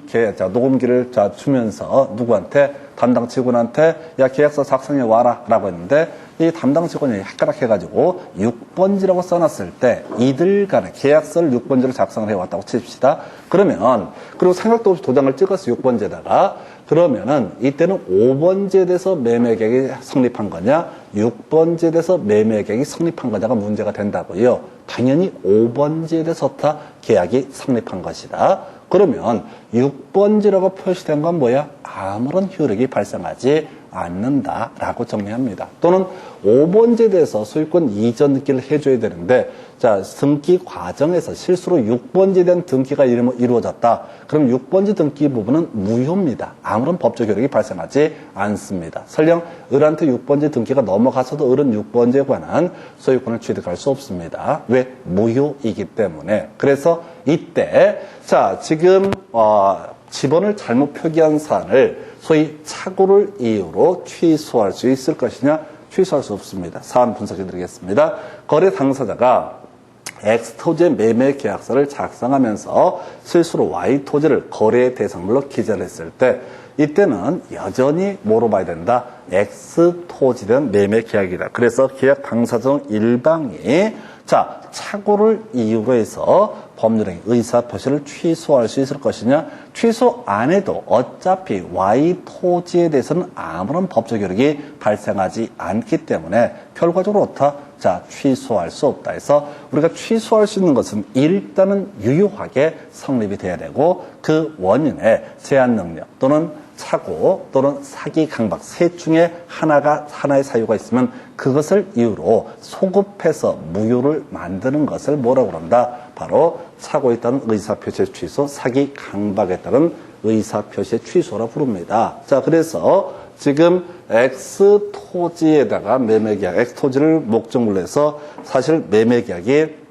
녹음기를 주면서 누구한테 담당 직원한테 야 계약서 작성해 와라 라고 했는데 이 담당 직원이 헷갈락해가지고 6번지라고 써놨을 때 이들 간에 계약서를 6번지로 작성을 해왔다고 칩시다. 그러면 그리고 생각도 없이 도장을 찍었어 6번지에다가 그러면은 이때는 5번지에 대해서 매매 계약이 성립한 거냐 6번지에 대해서 매매 계약이 성립한 거냐가 문제가 된다고요. 당연히 5번지에 대해서 다 계약이 성립한 것이다. 그러면 6번지라고 표시된 건 뭐야? 아무런 효력이 발생하지 않는다라고 정리합니다. 또는 5번지에 대해서 소유권 이전 등기를 해줘야 되는데 자, 등기 과정에서 실수로 6번지에 대한 등기가 이루어졌다. 그럼 6번지 등기 부분은 무효입니다. 아무런 법적 효력이 발생하지 않습니다. 설령 을한테 6번지 등기가 넘어가서도 을은 6번지에 관한 소유권을 취득할 수 없습니다. 왜? 무효이기 때문에. 그래서 이때 자, 지금 지번을 잘못 표기한 사안을 소위 착오를 이유로 취소할 수 있을 것이냐? 취소할 수 없습니다. 사안 분석해 드리겠습니다. 거래 당사자가 X토지의 매매 계약서를 작성하면서 실수로 Y토지를 거래 대상물로 기재를 했을 때 이때는 여전히 뭐로 봐야 된다? X토지에 대한 매매 계약이다. 그래서 계약 당사자 중 일방이 자, 착오를 이유로 해서 법률행위 의사표시를 취소할 수 있을 것이냐? 취소 안 해도 어차피 Y토지에 대해서는 아무런 법적 효력이 발생하지 않기 때문에 결과적으로 어떻다? 자, 취소할 수 없다 해서 우리가 취소할 수 있는 것은 일단은 유효하게 성립이 돼야 되고 그 원인의 제한 능력 또는 착오 또는 사기 강박 셋 중에 하나의 사유가 있으면 그것을 이유로 소급해서 무효를 만드는 것을 뭐라고 그런다? 바로 착오에 따른 의사표시의 취소, 사기 강박에 따른 의사표시의 취소라 부릅니다. 자, 그래서 지금 X토지에다가 매매계약, X토지를 목적물로 해서 사실 매매계약이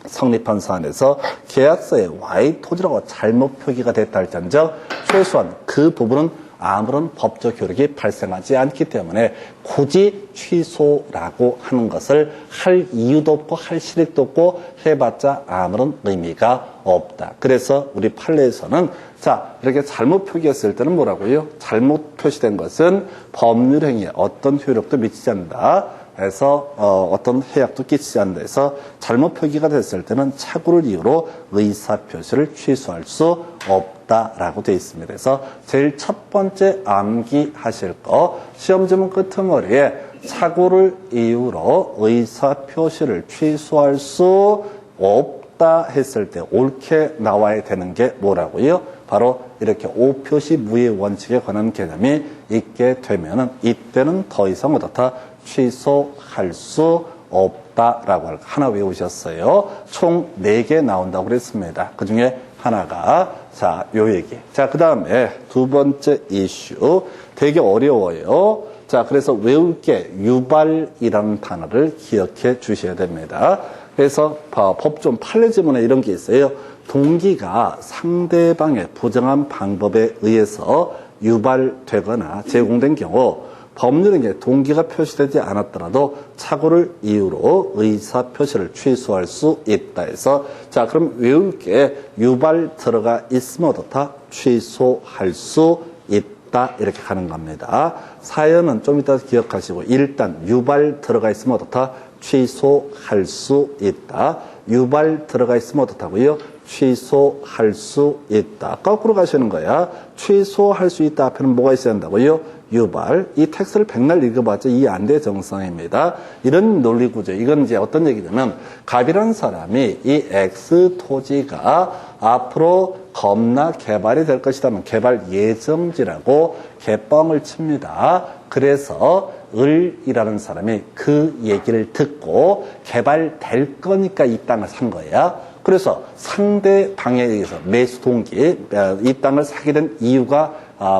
성립한 사안에서 계약서에 Y토지라고 잘못 표기가 됐다 할지언정 최소한 그 부분은 아무런 법적 효력이 발생하지 않기 때문에 굳이 취소라고 하는 것을 할 이유도 없고 할 실익도 없고 해봤자 아무런 의미가 없다. 그래서 우리 판례에서는 자, 이렇게 잘못 표기했을 때는 뭐라고요? 잘못 표시된 것은 법률 행위에 어떤 효력도 미치지 않는다. 해서 어떤 해약도 끼치지 않는다 해서 잘못 표기가 됐을 때는 착오를 이유로 의사표시를 취소할 수 없다라고 되어 있습니다. 그래서 제일 첫 번째 암기하실 거 시험지문 끄트머리에 착오를 이유로 의사표시를 취소할 수 없다 했을 때 옳게 나와야 되는 게 뭐라고요? 바로 이렇게 오표시 무효 원칙에 관한 개념이 있게 되면은 이때는 더 이상 어떻다? 취소할 수 없다라고 하나 외우셨어요. 총 4개 나온다고 그랬습니다. 그 중에 하나가 자, 요 얘기. 자, 그 다음에 두 번째 이슈. 되게 어려워요. 자, 그래서 외울 게 유발이라는 단어를 기억해 주셔야 됩니다. 그래서 법조 판례 지문에 이런 게 있어요. 동기가 상대방의 부정한 방법에 의해서 유발되거나 제공된 경우 법률행위에 동기가 표시되지 않았더라도 착오를 이유로 의사표시를 취소할 수 있다 해서 자, 그럼 외울 게 유발 들어가 있으면 어떻다? 취소할 수 있다 이렇게 가는 겁니다. 사연은 좀 이따 기억하시고 일단 유발 들어가 있으면 어떻다? 취소할 수 있다. 유발 들어가 있으면 어떻다고요? 취소할 수 있다. 거꾸로 가시는 거야. 취소할 수 있다 앞에는 뭐가 있어야 한다고요? 유발. 이 텍스트를 백날 읽어봤자 이해 안 돼 정상입니다. 이런 논리 구조. 이건 이제 어떤 얘기냐면 갑이라는 사람이 이 X 토지가 앞으로 겁나 개발이 될 것이라면 개발 예정지라고 개뻥을 칩니다. 그래서 을이라는 사람이 그 얘기를 듣고 개발될 거니까 이 땅을 산 거야. 그래서 상대방에 의해서 매수 동기, 이 땅을 사게 된 이유가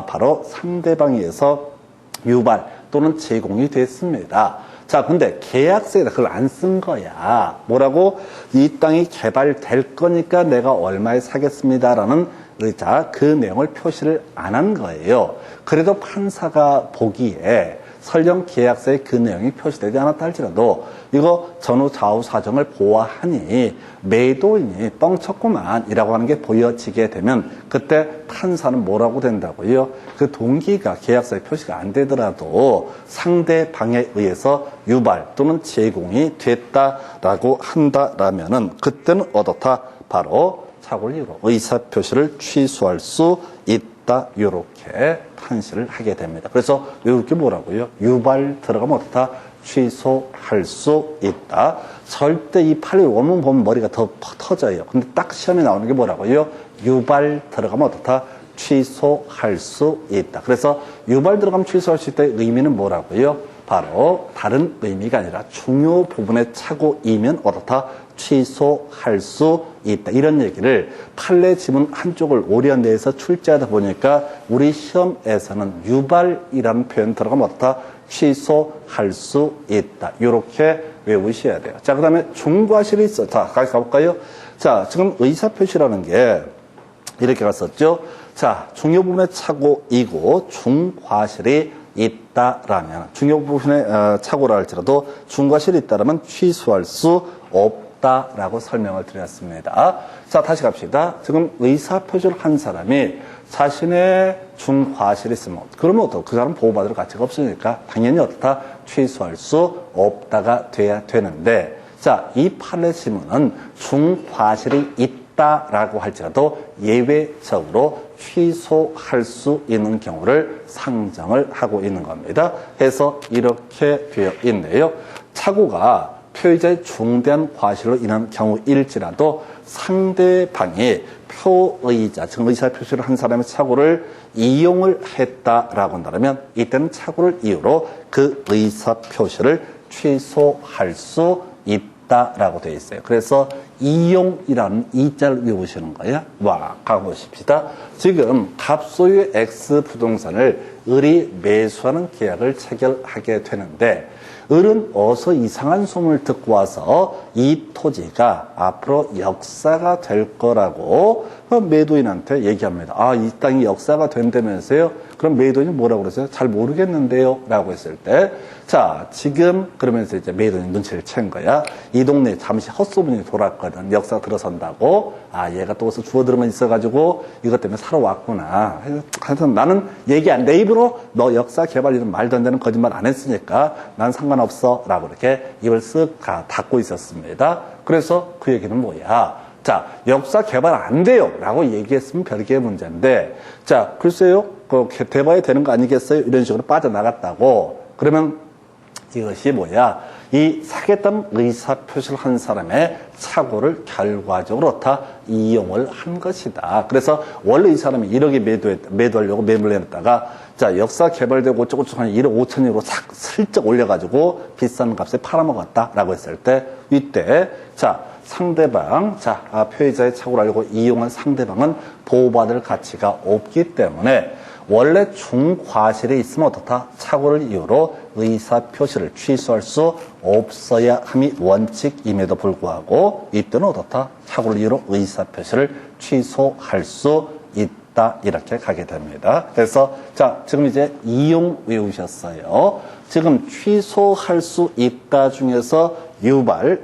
바로 상대방에 의해서 유발 또는 제공이 됐습니다. 자, 근데 계약서에다 그걸 안 쓴 거야. 뭐라고? 이 땅이 개발될 거니까 내가 얼마에 사겠습니다라는 의자 그 내용을 표시를 안 한 거예요. 그래도 판사가 보기에 설령 계약서에 그 내용이 표시되지 않았다 할지라도 이거 전후 좌우 사정을 보아하니 매도인이 뻥쳤구만 이라고 하는 게 보여지게 되면 그때 판사는 뭐라고 된다고요? 그 동기가 계약서에 표시가 안 되더라도 상대방에 의해서 유발 또는 제공이 됐다라고 한다라면은 그때는 어떻다? 바로 착오를 이유로 의사표시를 취소할 수 있다. 이렇게 판시를 하게 됩니다. 그래서 외울 게 뭐라고요? 유발 들어가면 어떻다? 취소할 수 있다. 절대 이 판례 원문 보면 머리가 더 터져요. 근데 딱 시험에 나오는 게 뭐라고요? 유발 들어가면 어떻다? 취소할 수 있다. 그래서 유발 들어가면 취소할 수 있다의 의미는 뭐라고요? 바로 다른 의미가 아니라 중요 부분의 착오이면 어떻다? 취소할 수 있다. 이런 얘기를 판례 지문 한쪽을 오련내에서 출제하다 보니까 우리 시험에서는 유발이라는 표현 들어가면 어떻다? 취소할 수 있다. 이렇게 외우셔야 돼요. 자, 그 다음에 중과실이 있어. 자, 같이 가볼까요? 자, 지금 의사표시라는 게 이렇게 갔었죠. 자, 중요 부분의 착오이고 중과실이 있다라면, 중요 부분의 착오라 할지라도 중과실이 있다라면 취소할 수 없다라고 설명을 드렸습니다. 자, 다시 갑시다. 지금 의사표시를 한 사람이 자신의 중과실이 있으면, 그러면 어떡? 그 사람 보호받을 가치가 없으니까 당연히 어떻다? 취소할 수 없다가 돼야 되는데, 자, 이 판례 지문은 중과실이 있다라고 할지라도 예외적으로 취소할 수 있는 경우를 상정을 하고 있는 겁니다. 해서 이렇게 되어 있네요. 착오가 표의자의 중대한 과실로 인한 경우일지라도 상대방이 표의자, 즉 의사표시를 한 사람의 착오를 이용을 했다라고 한다면 이때는 착오를 이유로 그 의사표시를 취소할 수 있다라고 되어 있어요. 그래서 이용이라는 이자를 외우시는 거야. 와, 가보십시다. 지금 갑소유의 X 부동산을 을이 매수하는 계약을 체결하게 되는데 을은 어서 이상한 소문을 듣고 와서 이 토지가 앞으로 역사가 될 거라고 매도인한테 얘기합니다. 아, 이 땅이 역사가 된다면서요? 그럼 매도인이 뭐라고 그러세요? 잘 모르겠는데요? 라고 했을 때, 자, 지금 그러면서 이제 매도인 눈치를 챈 거야. 이 동네에 잠시 헛소문이 돌았거든. 역사 들어선다고. 아, 얘가 또 어디서 주워들어만 있어가지고 이것 때문에 사러 왔구나. 하여튼 나는 얘기 안, 내 입으로 너 역사 개발 이런 말도 안 되는 거짓말 안 했으니까 난 상관없어. 라고 이렇게 입을 쓱 닫고 있었습니다. 그래서 그 얘기는 뭐야? 자, 역사 개발 안 돼요. 라고 얘기했으면 별개의 문제인데, 자, 글쎄요, 대봐야 되는 거 아니겠어요? 이런 식으로 빠져나갔다고. 그러면 이것이 뭐야? 이 사겠다는 의사표시를 한 사람의 착오를 결과적으로 다 이용을 한 것이다. 그래서 원래 이 사람이 1억에 매도하려고 매물을 내놨다가 자, 역사 개발되고 어쩌고저쩌고 한 1억 5천으로 싹 슬쩍 올려가지고 비싼 값에 팔아먹었다라고 했을 때 이때 자, 상대방, 자, 표의자의 착오를 알고 이용한 상대방은 보호받을 가치가 없기 때문에 원래 중과실이 있으면 어떻다? 착오를 이유로 의사표시를 취소할 수 없어야 함이 원칙임에도 불구하고 이때는 어떻다? 착오를 이유로 의사표시를 취소할 수 있다. 이렇게 가게 됩니다. 그래서 자, 지금 이제 이용 외우셨어요. 지금 취소할 수 있다 중에서 유발,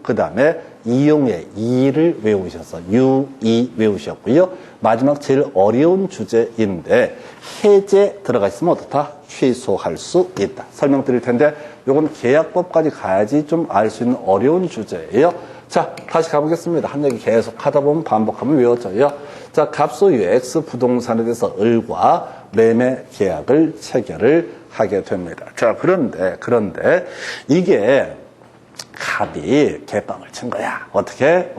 그 다음에 이용의 이를 외우셔서 유이 외우셨고요. 마지막 제일 어려운 주제인데 해제 들어가 있으면 어떻다? 취소할 수 있다. 설명드릴 텐데 요건 계약법까지 가야지 좀 알 수 있는 어려운 주제예요. 자, 다시 가보겠습니다. 한 얘기 계속 하다 보면 반복하면 외워져요. 자, 갑소유 X 부동산에 대해서 을과 매매 계약을 체결을 하게 됩니다. 자, 그런데 이게 갑이 개빵을 친 거야. 어떻게?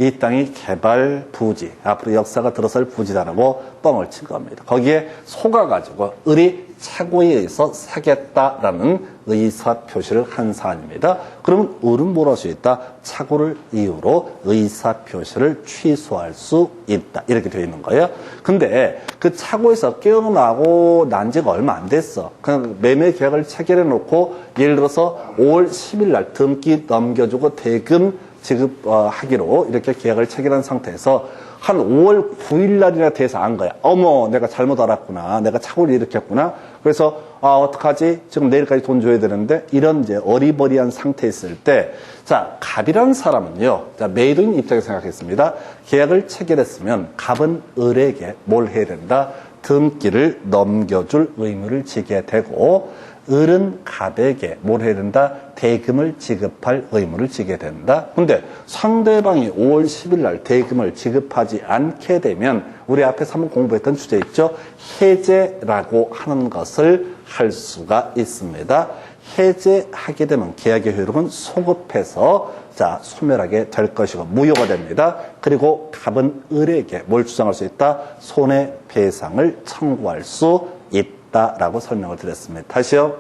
이 땅이 개발 부지, 앞으로 역사가 들어설 부지다라고 뻥을 친 겁니다. 거기에 속아가지고 을이 착오에 의해서 사겠다라는 의사표시를 한 사안입니다. 그러면 을은 뭘 할 수 있다? 착오를 이유로 의사표시를 취소할 수 있다. 이렇게 되어 있는 거예요. 근데 그 착오에서 깨어나고 난 지가 얼마 안 됐어. 그냥 매매 계약을 체결해 놓고 예를 들어서 5월 10일 날 등기 넘겨주고 대금 지급하기로 이렇게 계약을 체결한 상태에서 한 5월 9일 날이나 돼서 안 거야. 어머, 내가 잘못 알았구나. 내가 착오를 일으켰구나. 그래서 어떡하지? 지금 내일까지 돈 줘야 되는데 이런 이제 어리버리한 상태에 있을 때 자, 갑이라는 사람은요. 자, 매도인 입장에서 생각했습니다. 계약을 체결했으면 갑은 을에게 뭘 해야 된다? 등기를 넘겨줄 의무를 지게 되고 을은 갑에게 뭘 해야 된다? 대금을 지급할 의무를 지게 된다. 근데 상대방이 5월 10일 날 대금을 지급하지 않게 되면 우리 앞에서 한번 공부했던 주제 있죠? 해제라고 하는 것을 할 수가 있습니다. 해제하게 되면 계약의 효력은 소급해서 자, 소멸하게 될 것이고 무효가 됩니다. 그리고 갑은 을에게 뭘 주장할 수 있다? 손해배상을 청구할 수 있다라고 설명을 드렸습니다. 다시요.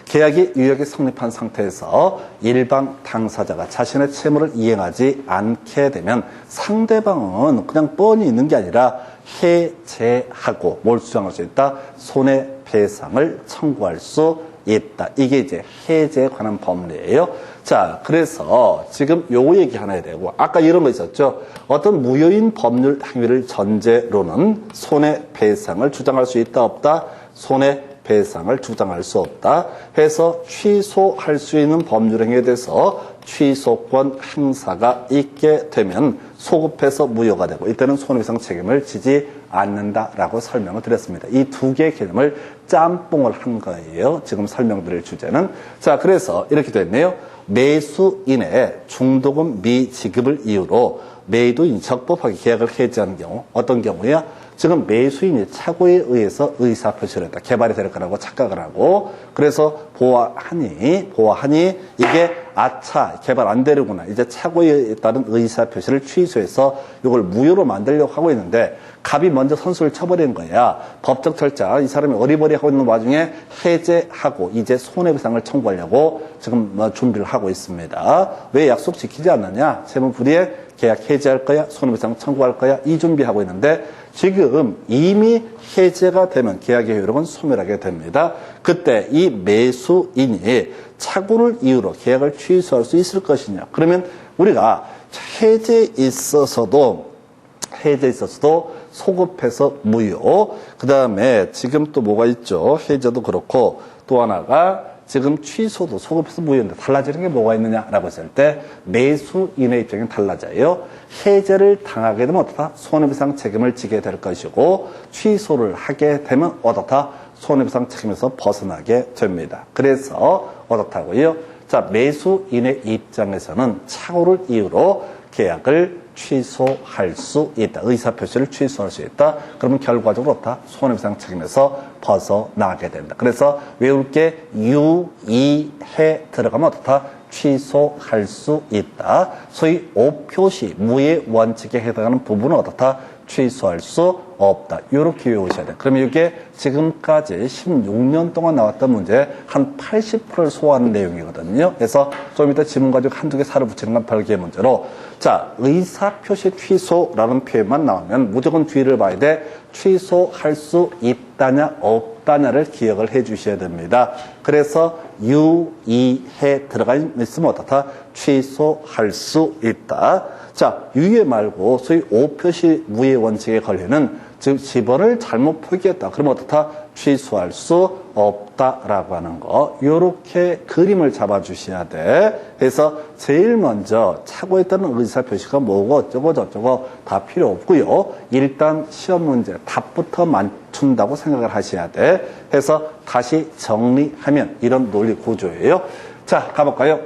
계약이 유효하게 성립한 상태에서 일방 당사자가 자신의 채무를 이행하지 않게 되면 상대방은 그냥 뻔히 있는 게 아니라 해제하고 뭘 주장할 수 있다? 손해배상을 청구할 수 있다. 이게 이제 해제에 관한 법리예요. 자, 그래서 지금 요 얘기 하나 해야 되고, 아까 이런 거 있었죠. 어떤 무효인 법률 행위를 전제로는 손해배상을 주장할 수 있다, 없다? 손해배상을 주장할 수 없다. 해서 취소할 수 있는 법률 행위에 대해서 취소권 행사가 있게 되면 소급해서 무효가 되고, 이때는 손해배상 책임을 지지 않는다라고 설명을 드렸습니다. 이 두 개의 개념을 짬뽕을 한 거예요. 지금 설명드릴 주제는. 자, 그래서 이렇게 됐네요. 매수인의 중도금 미지급을 이유로 매도인이 적법하게 계약을 해지하는 경우, 어떤 경우야? 지금 매수인이 착오에 의해서 의사표시를 했다. 개발이 될 거라고 착각을 하고, 그래서 보아하니 이게 아차, 개발 안 되려구나. 이제 착오에 따른 의사표시를 취소해서 이걸 무효로 만들려고 하고 있는데, 갑이 먼저 선수를 쳐버리는 거야. 법적 절차, 이 사람이 어리버리하고 있는 와중에 해제하고 이제 손해배상을 청구하려고 지금 준비를 하고 있습니다. 왜 약속 지키지 않느냐? 채무불이에 계약 해제할 거야? 손해배상 청구할 거야? 이 준비하고 있는데 지금 이미 해제가 되면 계약의 효력은 소멸하게 됩니다. 그때 이 매수인이 착오를 이유로 계약을 취소할 수 있을 것이냐? 그러면 우리가 해제에 있어서도 소급해서 무효. 그 다음에 지금 또 뭐가 있죠? 해제도 그렇고 또 하나가 지금 취소도 소급해서 무효인데 달라지는 게 뭐가 있느냐라고 했을 때 매수인의 입장이 달라져요. 해제를 당하게 되면 어떻다? 손해배상 책임을 지게 될 것이고 취소를 하게 되면 어떻다? 손해배상 책임에서 벗어나게 됩니다. 그래서 어떻다고요? 자, 매수인의 입장에서는 착오를 이유로 계약을 취소할 수 있다. 의사표시를 취소할 수 있다. 그러면 결과적으로 어떻다? 손해배상 책임에서 벗어나게 된다. 그래서 외울 게 유의해 들어가면 어떻다? 취소할 수 있다. 소위 오표시, 무예 원칙에 해당하는 부분은 어떻다? 취소할 수 없다. 이렇게 외우셔야 돼요. 그러면 이게 지금까지 16년 동안 나왔던 문제 한 80%를 소화하는 내용이거든요. 그래서 좀 이따 지문 가지고 한두 개 살을 붙이는 건 별개의 문제로, 자, 의사표시 취소라는 표현만 나오면 무조건 뒤를 봐야 돼. 취소할 수 있다냐 없다냐를 기억을 해 주셔야 됩니다. 그래서 유의해 들어가 있으면 어떻다? 취소할 수 있다. 자, 유예 말고 소위 오표시 무예 원칙에 걸리는 즉 집어를 잘못 표기했다. 그러면 어떻다? 취소할 수 없다라고 하는 거. 요렇게 그림을 잡아주셔야 돼. 그래서 제일 먼저 착오했다는 의사표시가 뭐고 어쩌고 저쩌고 다 필요 없고요. 일단 시험 문제 답부터 맞춘다고 생각을 하셔야 돼. 해서 다시 정리하면 이런 논리 구조예요. 자, 가볼까요?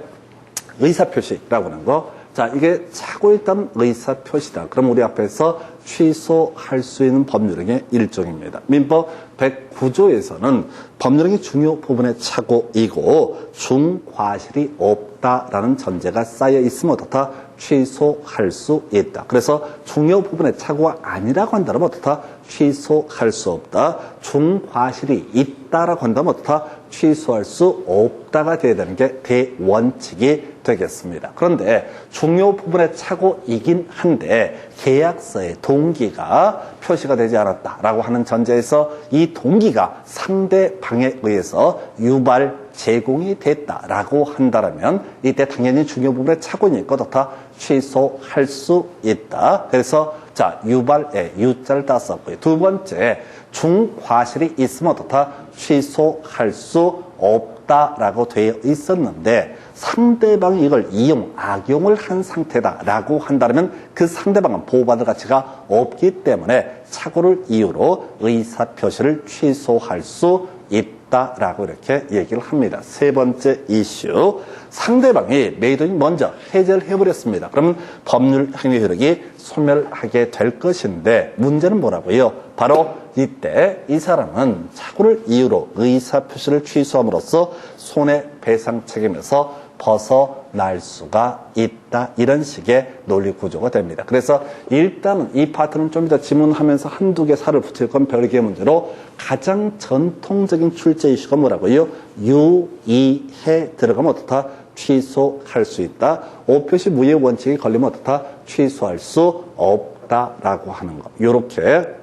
의사표시라고 하는 거. 자, 이게 착오했다는 의사표시다. 그럼 우리 앞에서 취소할 수 있는 법률행위의 일종입니다. 민법 109조에서는 법률행위 중요 부분의 착오이고 중과실이 없다라는 전제가 쌓여 있으면 어떻다? 취소할 수 있다. 그래서 중요 부분의 착오가 아니라고 한다면 어떻다? 취소할 수 없다. 중과실이 있다라고 한다면 어떻다? 취소할 수 없다가 되어야 되는 게 대원칙이 되겠습니다. 그런데 중요 부분의 착오이긴 한데 계약서에 동기가 표시가 되지 않았다라고 하는 전제에서 이 동기가 상대방에 의해서 유발 제공이 됐다라고 한다면 이때 당연히 중요 부분의 착오니까 어떻다? 취소할 수 있다. 그래서 자, 유발에 유자를 땄었고요. 두 번째, 중과실이 있으면 어떻다? 취소할 수 없다라고 되어 있었는데 상대방이 이걸 악용을 한 상태다라고 한다면 그 상대방은 보호받을 가치가 없기 때문에 착오를 이유로 의사표시를 취소할 수 있다. 있다라고 이렇게 얘기를 합니다. 세 번째 이슈. 상대방이 메이드인이 먼저 해제를 해버렸습니다. 그러면 법률 행위 효력이 소멸하게 될 것인데 문제는 뭐라고요? 바로 이때 이 사람은 착오를 이유로 의사표시를 취소함으로써 손해배상 책임에서 벗어날 수가 있다. 이런 식의 논리 구조가 됩니다. 그래서 일단은 이 파트는 좀 이따 지문하면서 한두 개 살을 붙일 건 별개의 문제로 가장 전통적인 출제 이슈가 뭐라고요? 유의해 들어가면 어떻다? 취소할 수 있다. 오표시 무효 원칙이 걸리면 어떻다? 취소할 수 없다라고 하는 거. 요렇게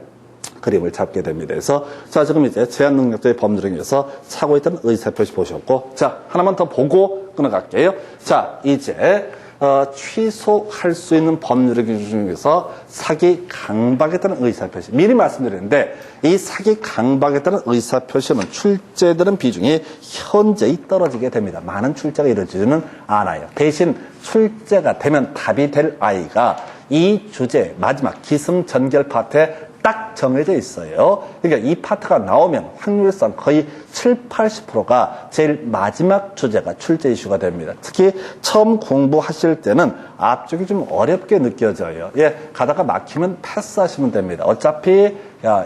그림을 잡게 됩니다. 그래서 자 지금 이제 제한능력자의 법률행위에서 사고 있다는 의사표시 보셨고 자 하나만 더 보고 끊어갈게요. 자 이제 취소할 수 있는 법률행위 중에서 사기 강박에 따른 의사표시 미리 말씀드렸는데 이 사기 강박에 따른 의사표시는 출제되는 비중이 현저히 떨어지게 됩니다. 많은 출제가 이루어지지는 않아요. 대신 출제가 되면 답이 될 아이가 이 주제 마지막 기승전결 파트에 딱 정해져 있어요. 그러니까 이 파트가 나오면 확률상 거의 70~80%가 제일 마지막 주제가 출제 이슈가 됩니다. 특히 처음 공부하실 때는 앞쪽이 좀 어렵게 느껴져요. 예, 가다가 막히면 패스하시면 됩니다. 어차피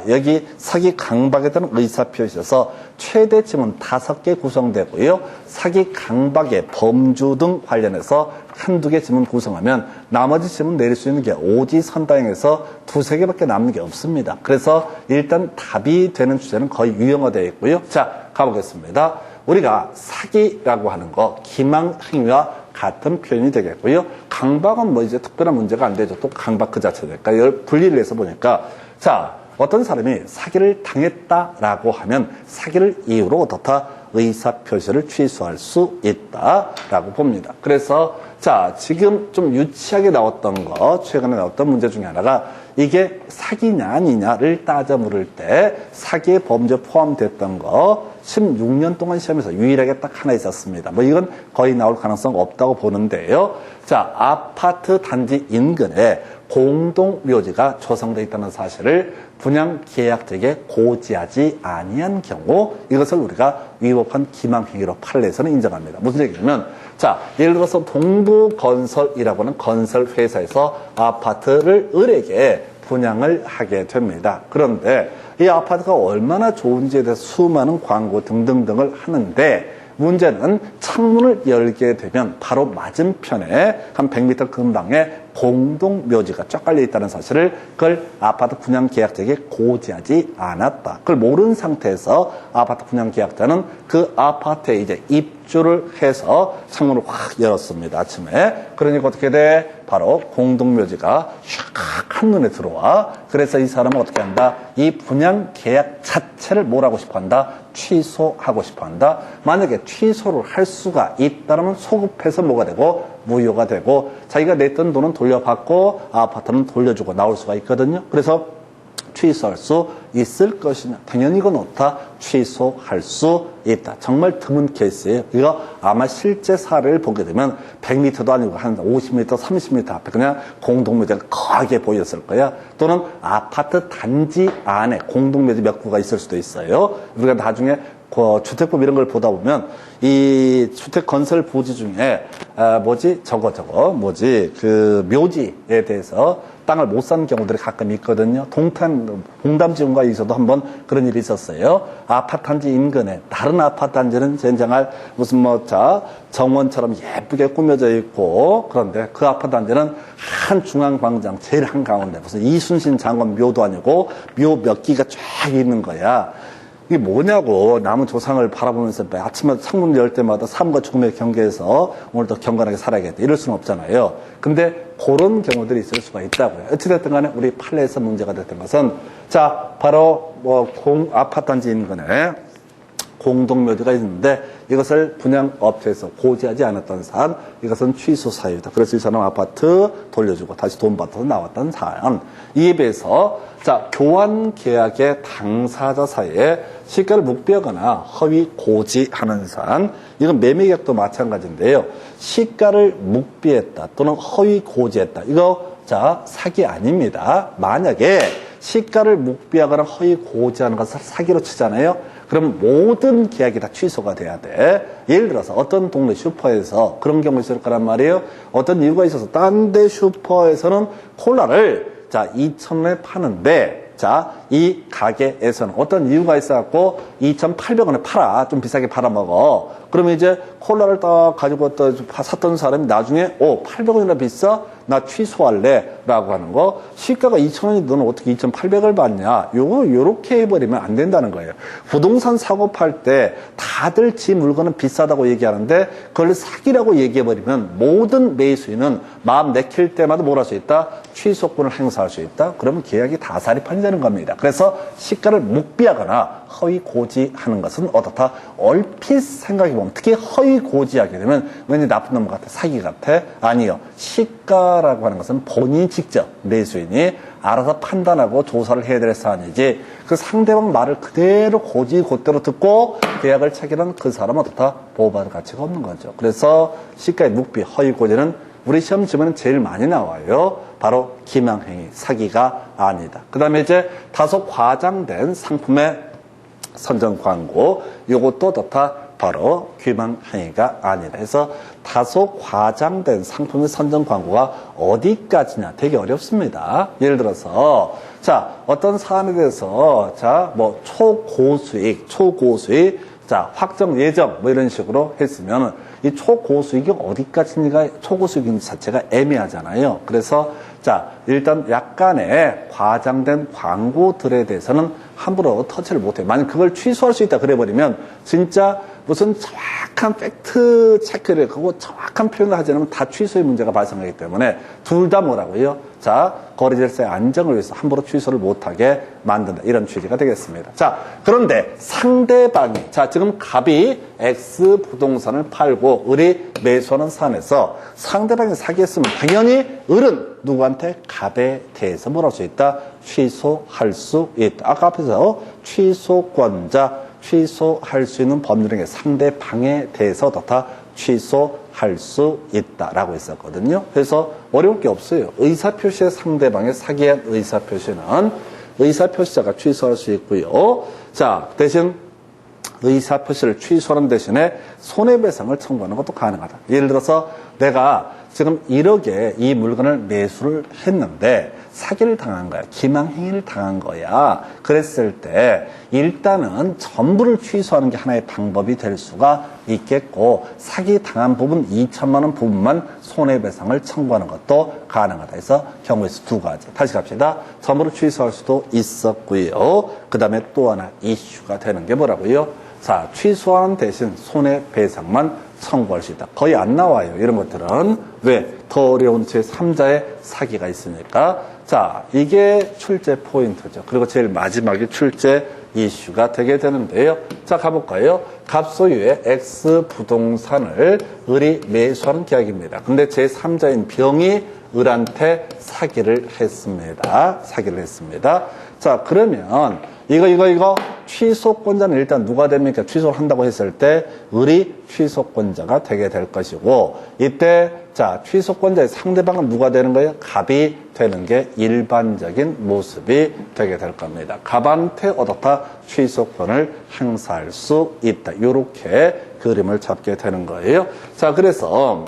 여기 사기 강박에 따른 의사표시에서 최대 지문 5개 구성되고요. 사기 강박의 범주 등 관련해서 한두 개 지문 구성하면 나머지 지문 내릴 수 있는 게 오지선다형에서 2~3개밖에 남는 게 없습니다. 그래서 일단 답이 되는 주제는 거의 유형화되어 있고요. 자, 가보겠습니다. 우리가 사기라고 하는 거 기망행위와 같은 표현이 되겠고요. 강박은 뭐 이제 특별한 문제가 안 되죠. 또 강박 그 자체니까 이걸 분리를 해서 보니까 자 어떤 사람이 사기를 당했다라고 하면 사기를 이유로 어떻다? 의사표시를 취소할 수 있다라고 봅니다. 그래서 자 지금 좀 유치하게 나왔던 거 최근에 나왔던 문제 중에 하나가 이게 사기냐 아니냐를 따져 물을 때 사기의 범죄 포함됐던 거 16년 동안 시험에서 유일하게 딱 하나 있었습니다. 뭐 이건 거의 나올 가능성 없다고 보는데요. 자 아파트 단지 인근에 공동묘지가 조성되어 있다는 사실을 분양계약자에게 고지하지 아니한 경우 이것을 우리가 위법한 기망행위로 판례에서는 인정합니다. 무슨 얘기냐면 자 예를 들어서 동부건설이라고 하는 건설회사에서 아파트를 을에게 분양을 하게 됩니다. 그런데 이 아파트가 얼마나 좋은지에 대해서 수많은 광고 등등등을 하는데 문제는 창문을 열게 되면 바로 맞은편에 한 100m 근방에 공동묘지가 쫙 깔려 있다는 사실을 그걸 아파트 분양계약자에게 고지하지 않았다. 그걸 모르는 상태에서 아파트 분양계약자는 그 아파트에 이제 입주를 해서 창문을 확 열었습니다. 아침에. 그러니까 어떻게 돼? 바로 공동묘지가 샥 한눈에 들어와. 그래서 이 사람은 어떻게 한다? 이 분양계약 자체를 뭘 하고 싶어 한다? 취소하고 싶어 한다. 만약에 취소를 할 수가 있다면 소급해서 뭐가 되고 무효가 되고 자기가 냈던 돈은 돌려받고 아파트는 돌려주고 나올 수가 있거든요. 그래서 취소할 수 있을 것이냐. 당연히 이건 어떻다? 취소할 수 있다. 정말 드문 케이스예요. 이거 아마 실제 사례를 보게 되면 100m도 아니고 한 50m, 30m 앞에 그냥 공동묘지가 거하게 보였을 거야. 또는 아파트 단지 안에 공동묘지 몇 구가 있을 수도 있어요. 우리가 나중에 주택법 이런 걸 보다 보면 이 주택 건설 부지 중에 그 묘지에 대해서 땅을 못 사는 경우들이 가끔 있거든요. 봉담지원과에서도 한번 그런 일이 있었어요. 아파트 단지 인근에 다른 아파트 단지는 젠장할 무슨 정원처럼 예쁘게 꾸며져 있고 그런데 그 아파트 단지는 한 중앙광장 제일 한가운데 무슨 이순신 장관 묘도 아니고 묘 몇 기가 쫙 있는 거야. 이게 뭐냐고 남은 조상을 바라보면서 아침마다 창문을 열 때마다 삶과 죽음의 경계에서 오늘도 경건하게 살아야겠다 이럴 수는 없잖아요. 근데 그런 경우들이 있을 수가 있다고요. 어찌됐든 간에 우리 판례에서 문제가 됐던 것은 자 바로 아파트 단지 인근에 공동묘지가 있는데 이것을 분양업체에서 고지하지 않았던 사안 이것은 취소 사유다. 그래서 이 사람 아파트 돌려주고 다시 돈 받아서 나왔던 사안. 이에 비해서 자 교환 계약의 당사자 사이에 시가를 묵비하거나 허위 고지하는 사안 이건 매매계약도 마찬가지인데요. 시가를 묵비했다 또는 허위 고지했다. 이거 자 사기 아닙니다. 만약에 시가를 묵비하거나 허위 고지하는 것을 사기로 치잖아요. 그럼 모든 계약이 다 취소가 돼야 돼. 예를 들어서 어떤 동네 슈퍼에서 그런 경우 있을 거란 말이에요. 어떤 이유가 있어서 딴 데 슈퍼에서는 콜라를 자 2,000원에 파는데 자 이 가게에서는 어떤 이유가 있어갖고 2,800원에 팔아. 좀 비싸게 팔아먹어. 그러면 이제 콜라를 딱 가지고 또 샀던 사람이 나중에 800원이나 비싸? 나 취소할래 라고 하는 거. 시가가 2,000원이 너는 어떻게 2,800을 받냐. 요렇게 해버리면 안 된다는 거예요. 부동산 사고 팔 때 다들 지 물건은 비싸다고 얘기하는데 그걸 사기라고 얘기해버리면 모든 매수인은 마음 내킬 때마다 뭘 할 수 있다? 취소권을 행사할 수 있다. 그러면 계약이 다살이 판다는 겁니다. 그래서 시가를 묵비하거나 허위 고지하는 것은 어떻다? 얼핏 생각해보면 특히 허위 고지하게 되면 왠지 나쁜 놈 같아, 사기 같아? 아니요. 시가라고 하는 것은 본인이 직접 매수인이 알아서 판단하고 조사를 해야 될 사안이지 그 상대방 말을 그대로 고지 곧대로 듣고 계약을 체결한 그 사람은 어떻다? 보호받을 가치가 없는 거죠. 그래서 시가의 묵비, 허위 고지는 우리 시험 지문은 제일 많이 나와요. 바로 기망행위, 사기가 아니다. 그 다음에 이제 다소 과장된 상품의 선전 광고, 요것도 어떻다? 바로 기망행위가 아니다. 그래서 다소 과장된 상품의 선전 광고가 어디까지냐 되게 어렵습니다. 예를 들어서 자 어떤 사안에 대해서 자 뭐 초고수익, 자 확정 예정 뭐 이런 식으로 했으면 이 초고수익이 어디까지인가 초고수익인 자체가 애매하잖아요. 그래서 자 일단 약간의 과장된 광고들에 대해서는 함부로 터치를 못해요. 만약 그걸 취소할 수 있다 그래버리면 진짜 무슨 정확한 팩트 체크를 하고 정확한 표현을 하지 않으면 다 취소의 문제가 발생하기 때문에 둘 다 뭐라고요? 자, 거래 질서의 안정을 위해서 함부로 취소를 못하게 만든다. 이런 취지가 되겠습니다. 자, 그런데 상대방이 자 지금 갑이 X 부동산을 팔고 을이 매수하는 사안에서 상대방이 사기했으면 당연히 을은 누구한테? 갑에 대해서 뭘 할 수 있다? 취소할 수 있다. 아까 앞에서 취소권자 취소할 수 있는 법률행위 상대방에 대해서 어떻다? 취소할 수 있다라고 했었거든요. 그래서 어려울 게 없어요. 의사표시의 상대방의 사기한 의사표시는 의사표시자가 취소할 수 있고요. 자, 대신 의사표시를 취소하는 대신에 손해배상을 청구하는 것도 가능하다. 예를 들어서 내가 지금 1억에 이 물건을 매수를 했는데 사기를 당한 거야. 기망행위를 당한 거야. 그랬을 때 일단은 전부를 취소하는 게 하나의 방법이 될 수가 있겠고 사기 당한 부분 2천만 원 부분만 손해배상을 청구하는 것도 가능하다. 해서 경우의 수 두 가지. 다시 갑시다. 전부를 취소할 수도 있었고요. 그 다음에 또 하나 이슈가 되는 게 뭐라고요? 자, 취소하는 대신 손해배상만 청구할 수 있다. 거의 안 나와요. 이런 것들은. 왜? 더 어려운 제3자의 사기가 있으니까. 자, 이게 출제 포인트죠. 그리고 제일 마지막에 출제 이슈가 되게 되는데요. 자, 가볼까요? 갑소유의 X 부동산을 을이 매수하는 계약입니다. 근데 제3자인 병이 을한테 사기를 했습니다. 자, 그러면 이거 취소권자는 일단 누가 됩니까? 취소를 한다고 했을 때 을이 취소권자가 되게 될 것이고 이때 자 취소권자의 상대방은 누가 되는 거예요? 갑이 되는 게 일반적인 모습이 되게 될 겁니다. 갑한테 어떻다? 취소권을 행사할 수 있다. 이렇게 그림을 잡게 되는 거예요. 자, 그래서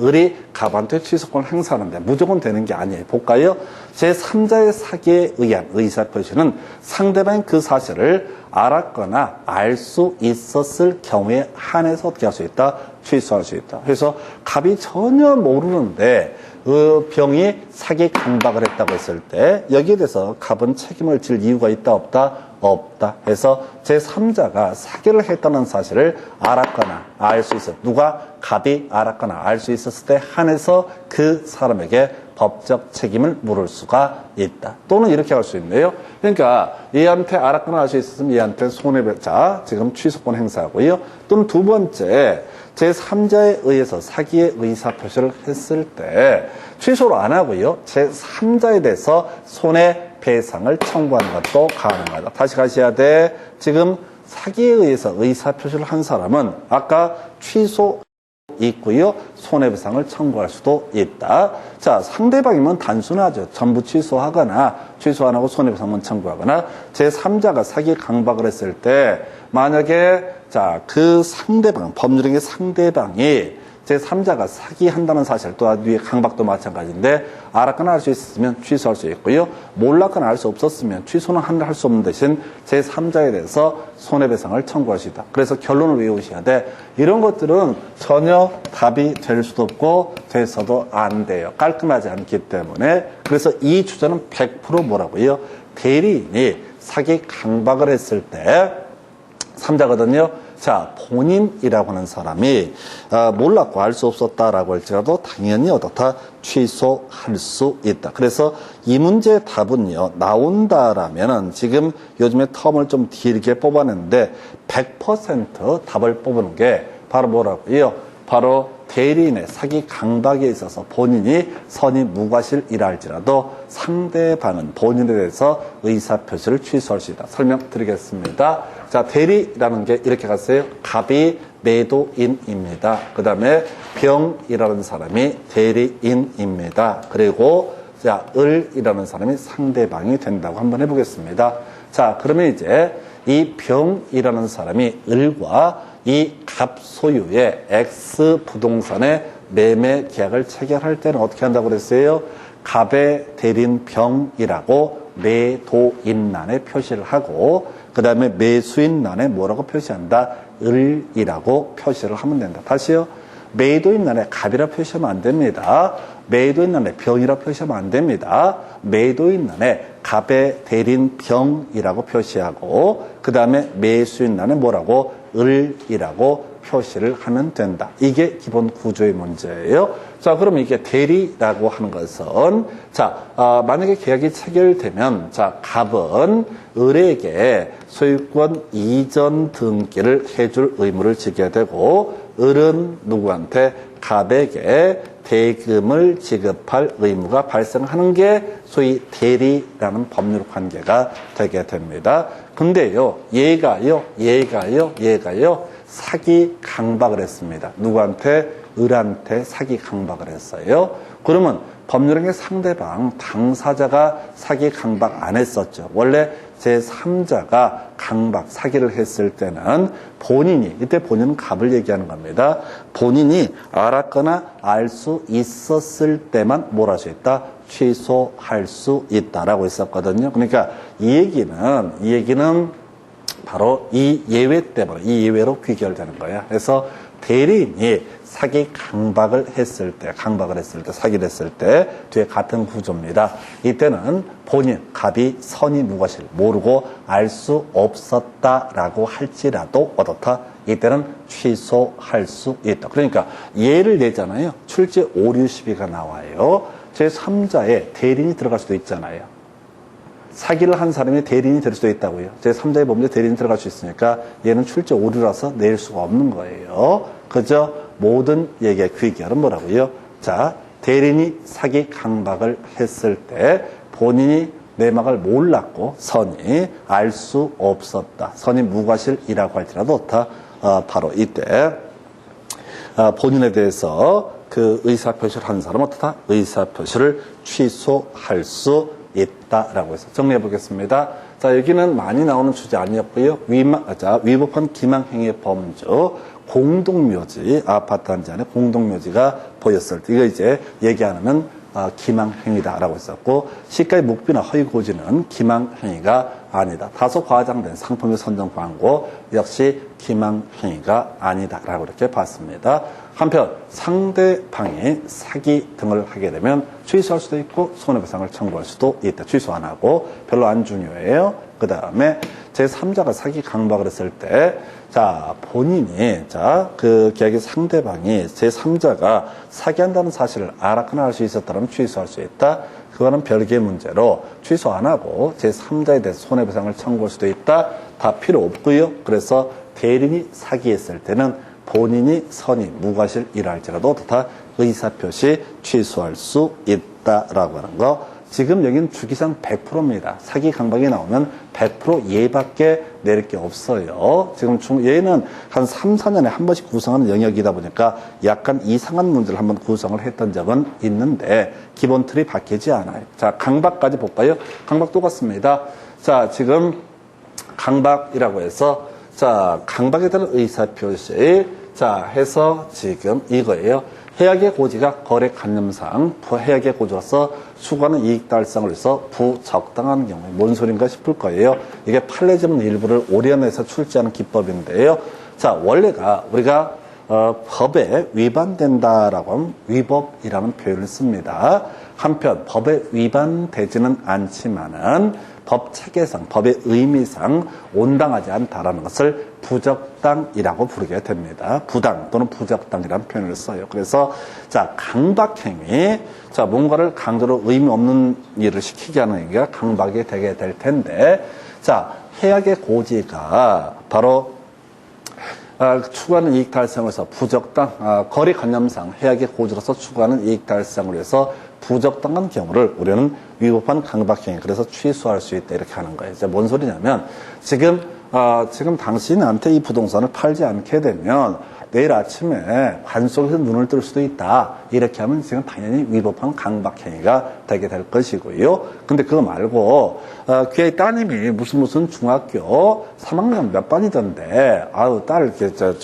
을이 갑한테 취소권을 행사하는데 무조건 되는 게 아니에요. 볼까요? 제3자의 사기에 의한 의사표시는 상대방이 그 사실을 알았거나 알 수 있었을 경우에 한해서 어떻게 할 수 있다? 취소할 수 있다. 그래서 갑이 전혀 모르는데 그 병이 사기 강박을 했다고 했을 때 여기에 대해서 갑은 책임을 질 이유가 있다 없다? 없다. 그래서 제3자가 사기를 했다는 사실을 알았거나 알 수 있었. 누가? 갑이 알았거나 알 수 있었을 때 한해서 그 사람에게 법적 책임을 물을 수가 있다. 또는 이렇게 할 수 있네요. 그러니까 얘한테 알았거나 알 수 있었으면 얘한테 손해배상 지금 취소권 행사하고요. 또는 두 번째 제3자에 의해서 사기의 의사표시를 했을 때 취소를 안 하고요. 제3자에 대해서 손해배상을 청구하는 것도 가능하다. 다시 가셔야 돼. 지금 사기에 의해서 의사표시를 한 사람은 아까 취소 있고요. 손해배상을 청구할 수도 있다. 자, 상대방이면 단순하죠. 전부 취소하거나 취소 안 하고 손해배상만 청구하거나 제3자가 사기 강박을 했을 때 만약에 자, 그 상대방, 법률행위 상대방이 제3자가 사기한다는 사실, 또 위에 강박도 마찬가지인데 알았거나 알 수 있으면 취소할 수 있고요. 몰랐거나 알 수 없었으면 취소는 할 수 없는 대신 제3자에 대해서 손해배상을 청구할 수 있다. 그래서 결론을 외우셔야 돼. 이런 것들은 전혀 답이 될 수도 없고 돼서도 안 돼요. 깔끔하지 않기 때문에. 그래서 이 주제는 100% 뭐라고요? 대리인이 사기 강박을 했을 때 3자거든요. 자, 본인이라고 하는 사람이 몰랐고 알 수 없었다라고 할지라도 당연히 어떻다 취소할 수 있다. 그래서 이 문제의 답은요, 나온다라면은 지금 요즘에 텀을 좀 길게 뽑아냈는데 100% 답을 뽑는 게 바로 뭐라고요? 바로 대리인의 사기 강박에 있어서 본인이 선의 무과실이라 할지라도 상대방은 본인에 대해서 의사표시를 취소할 수 있다. 설명드리겠습니다. 자, 대리라는 게 이렇게 갔어요. 갑이 매도인입니다. 그 다음에 병이라는 사람이 대리인입니다. 그리고 자, 을이라는 사람이 상대방이 된다고 한번 해보겠습니다. 자, 그러면 이제 이 병이라는 사람이 을과 이 갑 소유의 X 부동산의 매매 계약을 체결할 때는 어떻게 한다고 그랬어요? 갑의 대리인 병이라고 매도인란에 표시를 하고 그 다음에 매수인란에 뭐라고 표시한다? 을이라고 표시를 하면 된다. 다시요. 매도인란에 갑이라 표시하면 안 됩니다. 매도인란에 병이라 표시하면 안 됩니다. 매도인란에 갑의 대리인 병이라고 표시하고 그 다음에 매수인란에 뭐라고? 을이라고 표시를 하면 된다. 이게 기본 구조의 문제예요. 자, 그럼 이게 대리라고 하는 것은 자, 만약에 계약이 체결되면 자, 갑은 을에게 소유권 이전 등기를 해줄 의무를 지게 되고 을은 누구한테? 갑에게 대금을 지급할 의무가 발생하는 게 소위 대리라는 법률 관계가 되게 됩니다. 근데요, 얘가요, 사기 강박을 했습니다. 누구한테? 을한테 사기 강박을 했어요. 그러면 법률행위 상대방, 당사자가 사기 강박 안 했었죠. 원래 제3자가 강박, 사기를 했을 때는 본인이, 이때 본인은 갑을 얘기하는 겁니다. 본인이 알았거나 알 수 있었을 때만 뭘 할 수 있다? 취소할 수 있다라고 했었거든요. 그러니까 이 얘기는 바로 이 예외 때문에, 이 예외로 귀결되는 거야. 그래서 대리인이 사기 강박을 했을 때, 사기를 했을 때, 뒤에 같은 구조입니다. 이때는 본인, 갑이 선의 무과실, 모르고 알 수 없었다라고 할지라도 어떻다? 이때는 취소할 수 있다. 그러니까 예를 내잖아요. 출제 오류 시비가 나와요. 제3자의 대리인이 들어갈 수도 있잖아요. 사기를 한 사람이 대리인이 될 수도 있다고요. 제3자의 범죄에 대리인이 들어갈 수 있으니까 얘는 출제 오류라서 낼 수가 없는 거예요. 그저 모든 얘기의 귀결은 뭐라고요? 자, 대리인이 사기 강박을 했을 때 본인이 내막을 몰랐고 선이 알 수 없었다. 선이 무과실이라고 할지라도 바로 이때 본인에 대해서 그 의사표시를 한 사람은 어떻다? 의사표시를 취소할 수 있다라고 해서 정리해 보겠습니다. 자, 여기는 많이 나오는 주제 아니었고요. 위법한 기망행위의 범주, 공동묘지, 아파트 단지 안에 공동묘지가 보였을 때, 이거 이제 얘기 안 하면 기망행위다라고 했었고, 시가의 묵비나 허위고지는 기망행위가 아니다. 다소 과장된 상품의 선정 광고 역시 기망행위가 아니다라고 이렇게 봤습니다. 한편 상대방이 사기 등을 하게 되면 취소할 수도 있고 손해배상을 청구할 수도 있다. 취소 안 하고 별로 안 중요해요. 그 다음에 제3자가 사기 강박을 했을 때, 자, 본인이, 자, 그 계약의 상대방이 제3자가 사기한다는 사실을 알았거나 알 수 있었다면 취소할 수 있다. 그거는 별개의 문제로 취소 안 하고 제3자에 대해서 손해배상을 청구할 수도 있다. 다 필요 없고요. 그래서 대리인이 사기했을 때는 본인이 선의 무과실이라 할지라도 다 의사표시 취소할 수 있다라고 하는 거 지금 여기는 주기상 100%입니다. 사기 강박이 나오면 100% 얘밖에 내릴 게 없어요. 지금 얘는 한 3, 4년에 한 번씩 구성하는 영역이다 보니까 약간 이상한 문제를 한번 구성을 했던 적은 있는데 기본 틀이 바뀌지 않아요. 자, 강박까지 볼까요? 강박 똑같습니다. 자, 지금 강박이라고 해서 자, 강박에 대한 의사표시 자, 해서 지금 이거예요. 해악의 고지가 거래관념상 해악의 고지로서 추구하는 이익 달성을 위해서 부적당한 경우에 뭔 소린가 싶을 거예요. 이게 판례지문 일부를 오련해서 출제하는 기법인데요. 자, 원래가 우리가 법에 위반된다라고 하면 위법이라는 표현을 씁니다. 한편 법에 위반되지는 않지만은 법 체계상, 법의 의미상 온당하지 않다라는 것을 부적당이라고 부르게 됩니다. 부당 또는 부적당이라는 표현을 써요. 그래서 자, 강박행위, 자, 뭔가를 강제로 의미 없는 일을 시키게 하는 얘기가 강박이 되게 될 텐데, 자, 해악의 고지가 바로 추구하는 이익 달성을 위해서 부적당, 거래관념상 해악의 고지로서 추구하는 이익 달성을 위해서 부적당한 경우를 우리는 위법한 강박행위, 그래서 취소할 수 있다 이렇게 하는 거예요. 이제 뭔 소리냐면 지금 당신한테 이 부동산을 팔지 않게 되면 내일 아침에 관 속에서 눈을 뜰 수도 있다. 이렇게 하면 지금 당연히 위법한 강박행위가 되게 될 것이고요. 근데 그거 말고 귀에 따님이 무슨 중학교 3학년 몇 반이던데 아유 딸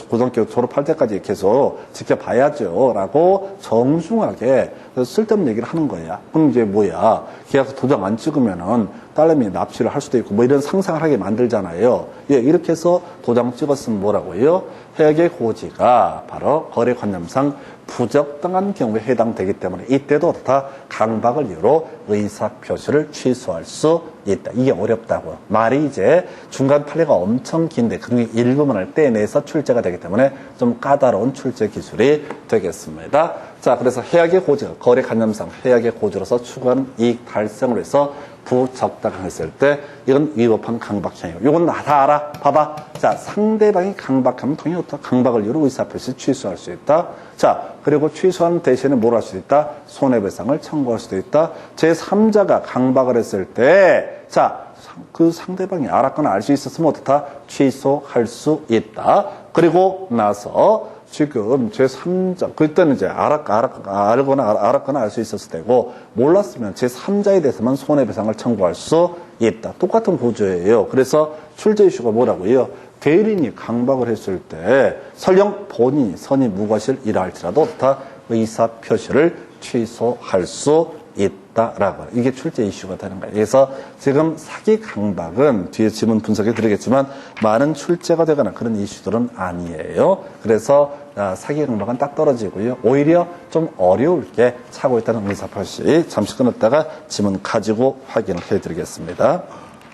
고등학교 졸업할 때까지 계속 지켜봐야죠. 라고 정중하게 쓸데없는 얘기를 하는 거야. 그럼 이제 뭐야? 계약서 도장 안 찍으면은 딸내미 납치를 할 수도 있고 뭐 이런 상상을 하게 만들잖아요. 예, 이렇게 해서 도장 찍었으면 뭐라고요? 해악의 고지가 바로 거래관념상 부적당한 경우에 해당되기 때문에 이때도 다 강박을 이유로 의사표시를 취소할 수 있다. 이게 어렵다고. 말이 이제 중간 판례가 엄청 긴데 그중에 일부분을 떼내서 출제가 되기 때문에 좀 까다로운 출제 기술이 되겠습니다. 자, 그래서 해악의 고지가 거래관념상 해악의 고지로서 추구하는 이익 달성을 위해서 부적당했을 때 이건 위법한 강박행위. 이건 다 알아. 봐봐. 자, 상대방이 강박하면 당연히 강박을 이유로 의사표시 취소할 수 있다. 자, 그리고 취소하는 대신에 뭘 할 수 있다? 손해배상을 청구할 수도 있다. 제3자가 강박을 했을 때, 자, 그 상대방이 알았거나 알 수 있었으면 어떻다? 취소할 수 있다. 그리고 나서 지금 제3자, 그때는 이제 알았거나 알 수 있었을 때고, 몰랐으면 제3자에 대해서만 손해배상을 청구할 수 있다. 똑같은 구조예요. 그래서 출제 이슈가 뭐라고요? 대리인이 강박을 했을 때, 설령 본인이 선이 무과실이라 할지라도 다 의사표시를 취소할 수 있다라고. 이게 출제 이슈가 되는 거예요. 그래서 지금 사기 강박은 뒤에 지문 분석해 드리겠지만 많은 출제가 되거나 그런 이슈들은 아니에요. 그래서 사기 강박은 딱 떨어지고요. 오히려 좀 어려울 게 차고 있다는 의사표시. 잠시 끊었다가 지문 가지고 확인을 해 드리겠습니다.